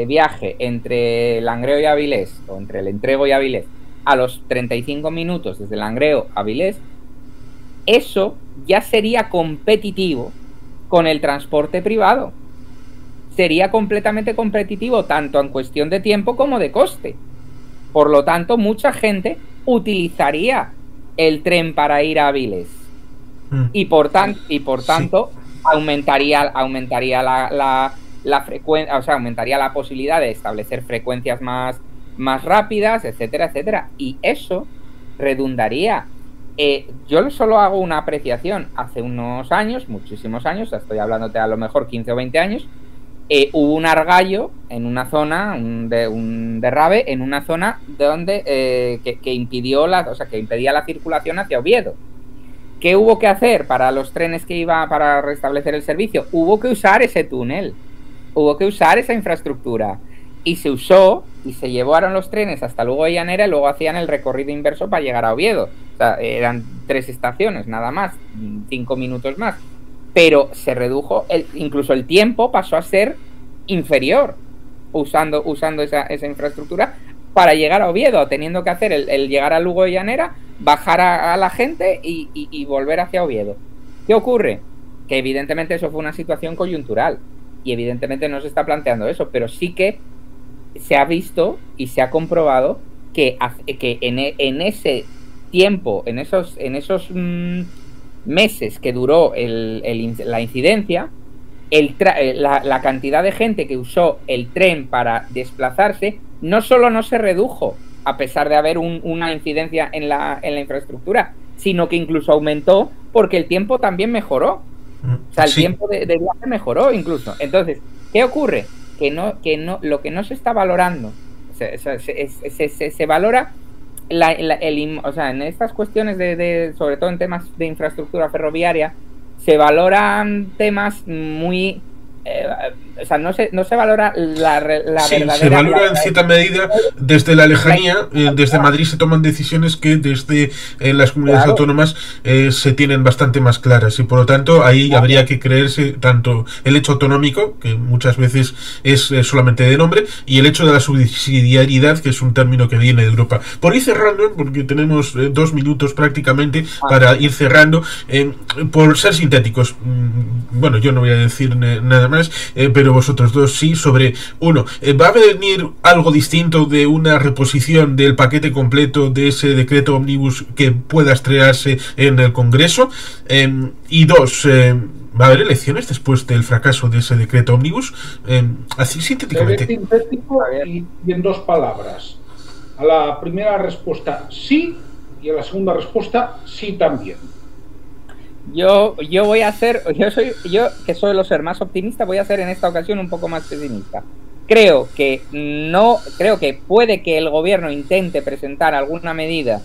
viaje entre Langreo y Avilés, o entre el Entrego y Avilés, a los 35 minutos desde Langreo a Avilés, eso ya sería competitivo con el transporte privado. Sería completamente competitivo tanto en cuestión de tiempo como de coste. Por lo tanto, mucha gente utilizaría el tren para ir a Avilés. Y por tanto, aumentaría la frecuencia, o sea, aumentaría la posibilidad de establecer frecuencias más rápidas, etcétera, etcétera. Y eso redundaría. Yo solo hago una apreciación. Hace unos años, muchísimos años, estoy hablándote a lo mejor 15 o 20 años, hubo un argallo en una zona, un derrabe en una zona donde que impedía la circulación hacia Oviedo. ¿Qué hubo que hacer para los trenes que iba para restablecer el servicio? Hubo que usar ese túnel, hubo que usar esa infraestructura, y se usó y se llevaron los trenes hasta Lugo de Llanera y luego hacían el recorrido inverso para llegar a Oviedo. O sea, eran 3 estaciones nada más, 5 minutos más, pero se redujo, incluso el tiempo pasó a ser inferior, usando esa infraestructura para llegar a Oviedo, teniendo que hacer el llegar a Lugo de Llanera, bajar a la gente y volver hacia Oviedo. ¿Qué ocurre? Que evidentemente eso fue una situación coyuntural y evidentemente no se está planteando eso, pero sí que se ha visto y se ha comprobado que en ese tiempo, en esos meses que duró la incidencia, la cantidad de gente que usó el tren para desplazarse no solo no se redujo a pesar de haber una incidencia en la infraestructura, sino que incluso aumentó porque el tiempo también mejoró. O sea, el tiempo de viaje mejoró incluso. Entonces, ¿qué ocurre? Que lo que no se está valorando, se valora o sea, en estas cuestiones sobre todo en temas de infraestructura ferroviaria, se valoran temas muy o sea, no se valora la verdadera... Se valora en cierta medida desde la lejanía. Desde Madrid se toman decisiones que desde las comunidades autónomas se tienen bastante más claras, y por lo tanto ahí habría que creerse tanto el hecho autonómico, que muchas veces es solamente de nombre, y el hecho de la subsidiariedad, que es un término que viene de Europa. Por ir cerrando, porque tenemos 2 minutos prácticamente para ir cerrando, por ser sintéticos, bueno, yo no voy a decir nada más, pero vosotros dos sí, sobre uno, ¿va a venir algo distinto de una reposición del paquete completo de ese decreto ómnibus que pueda estrenarse en el Congreso? Y dos, ¿va a haber elecciones después del fracaso de ese decreto ómnibus? Así sintéticamente. Sintético y en 2 palabras. A la primera respuesta sí, y a la segunda respuesta sí también. Yo voy a ser, que suelo ser más optimista, voy a ser en esta ocasión un poco más pesimista. Creo que puede que el gobierno intente presentar alguna medida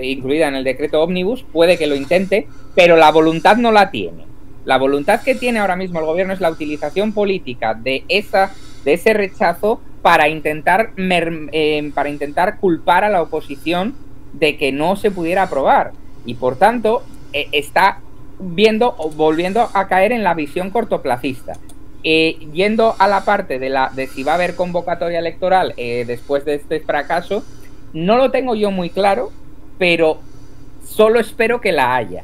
incluida en el decreto ómnibus, puede que lo intente, pero la voluntad no la tiene. La voluntad que tiene ahora mismo el gobierno es la utilización política de ese rechazo para intentar culpar a la oposición de que no se pudiera aprobar. Y por tanto está volviendo a caer en la visión cortoplacista, yendo a la parte de si va a haber convocatoria electoral después de este fracaso. No lo tengo yo muy claro, pero solo espero que la haya,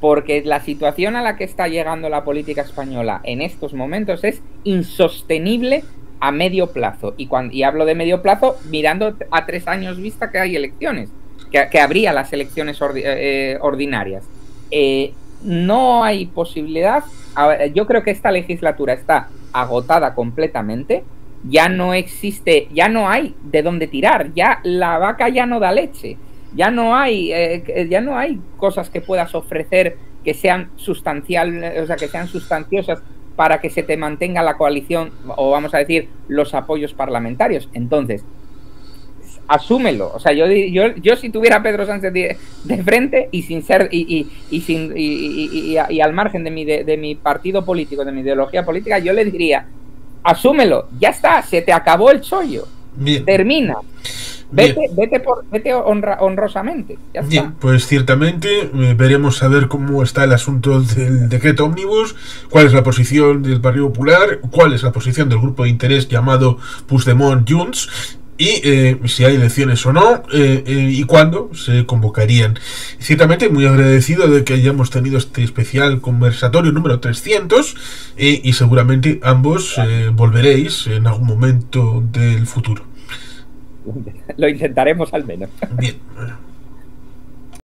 porque la situación a la que está llegando la política española en estos momentos es insostenible a medio plazo, y hablo de medio plazo mirando a 3 años vista que hay elecciones, que habría las elecciones ordinarias. No hay posibilidad. Yo creo que esta legislatura está agotada completamente. Ya no existe, ya no hay de dónde tirar. Ya la vaca ya no da leche. Ya no hay cosas que puedas ofrecer que sean que sean sustanciosas para que se te mantenga la coalición, o vamos a decir los apoyos parlamentarios. Entonces, asúmelo. O sea, yo si tuviera a Pedro Sánchez de frente y sin ser y al margen de mi partido político, de mi ideología política, yo le diría: asúmelo, ya está, se te acabó el chollo. Bien. Termina. Vete honrosamente. Ya está. Bien, pues ciertamente veremos a ver cómo está el asunto del decreto ómnibus, cuál es la posición del Partido Popular, cuál es la posición del grupo de interés llamado Puigdemont-Junts, y si hay elecciones o no, y cuándo se convocarían. Ciertamente muy agradecido de que hayamos tenido este especial conversatorio número 300, y seguramente ambos volveréis en algún momento del futuro. Lo intentaremos al menos. Bien.